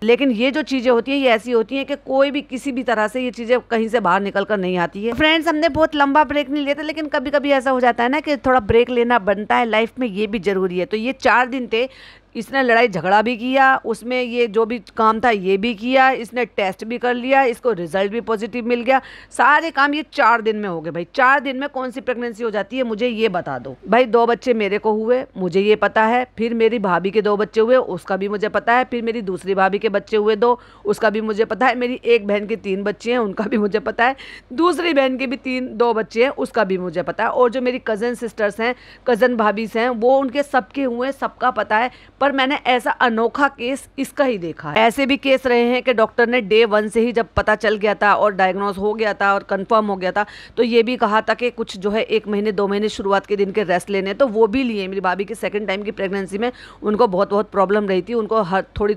Speaker 1: लेकिन ये जो चीजें होती हैं ये ऐसी होती हैं कि कोई भी किसी भी तरह से ये चीजें कहीं से बाहर निकल कर नहीं आती है। फ्रेंड्स, हमने बहुत लंबा ब्रेक नहीं लिया था, लेकिन कभी कभी ऐसा हो जाता है ना कि थोड़ा ब्रेक लेना बनता है, लाइफ में ये भी जरूरी है। तो ये 4 दिन थे, इसने लड़ाई झगड़ा भी किया, उसमें ये जो भी काम था ये भी किया, इसने टेस्ट भी कर लिया, इसको रिजल्ट भी पॉजिटिव मिल गया। सारे काम ये 4 दिन में हो गए। भाई 4 दिन में कौन सी प्रेगनेंसी हो जाती है मुझे ये बता दो। भाई 2 बच्चे मेरे को हुए, मुझे ये पता है। फिर मेरी भाभी के 2 बच्चे हुए, उसका भी मुझे पता है। फिर मेरी दूसरी भाभी के बच्चे हुए 2, उसका भी मुझे पता है। मेरी एक बहन के 3 बच्चे हैं, उनका भी मुझे पता है। दूसरी बहन के भी 2 बच्चे हैं, उसका भी मुझे पता है। और जो मेरी कजन सिस्टर्स हैं, कजन भाभी हैं, वो उनके सबके हुए, सबका पता है। पर मैंने ऐसा अनोखा केस इसका ही देखा है। ऐसे भी केस रहे हैं कि डॉक्टर ने डे 1 से ही जब पता चल गया था और डायग्नोज हो गया था और कंफर्म हो गया था, तो ये भी कहा था कि कुछ जो है 1 महीने 2 महीने शुरुआत के दिन के रेस्ट लेने, तो वो भी लिए। मेरी भाभी की 2nd टाइम की प्रेगनेंसी में उनको बहुत प्रॉब्लम रही थी, उनको हर थोड़ी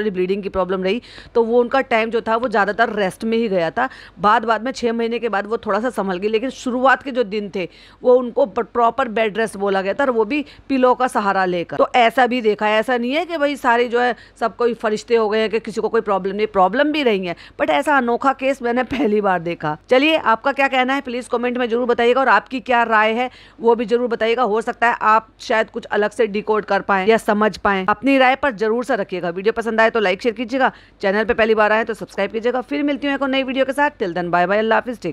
Speaker 1: ब्लीडिंग की प्रॉब्लम रही, तो वो उनका टाइम जो था वो ज़्यादातर रेस्ट में ही गया था। बाद में 6 महीने के बाद वो थोड़ा सा संभल गई, लेकिन शुरुआत के जो दिन थे वो उनको प्रॉपर बेड रेस्ट बोला गया था, और वो भी पिलो का सहारा लेकर। तो ऐसा भी देखा है, ऐसा नहीं है कि भाई सारे जो है सब कोई फरिश्ते हो गए हैं कि किसी को कोई प्रॉब्लम नहीं, प्रॉब्लम भी रही है, बट ऐसा अनोखा केस मैंने पहली बार देखा। चलिए, आपका क्या कहना है प्लीज कमेंट में जरूर बताइएगा, और आपकी क्या राय है वो भी जरूर बताइएगा। हो सकता है आप शायद कुछ अलग से डिकोड कर पाए या समझ पाए। अपनी राय पर जरूर से रखिएगा। वीडियो पसंद आए तो लाइक शेयर कीजिएगा, चैनल पे पहली बार आए तो सब्सक्राइब कीजिएगा। फिर मिलती हूँ एक नई वीडियो के साथ। टिल देन बाय बाय, अल्लाह हाफिज़।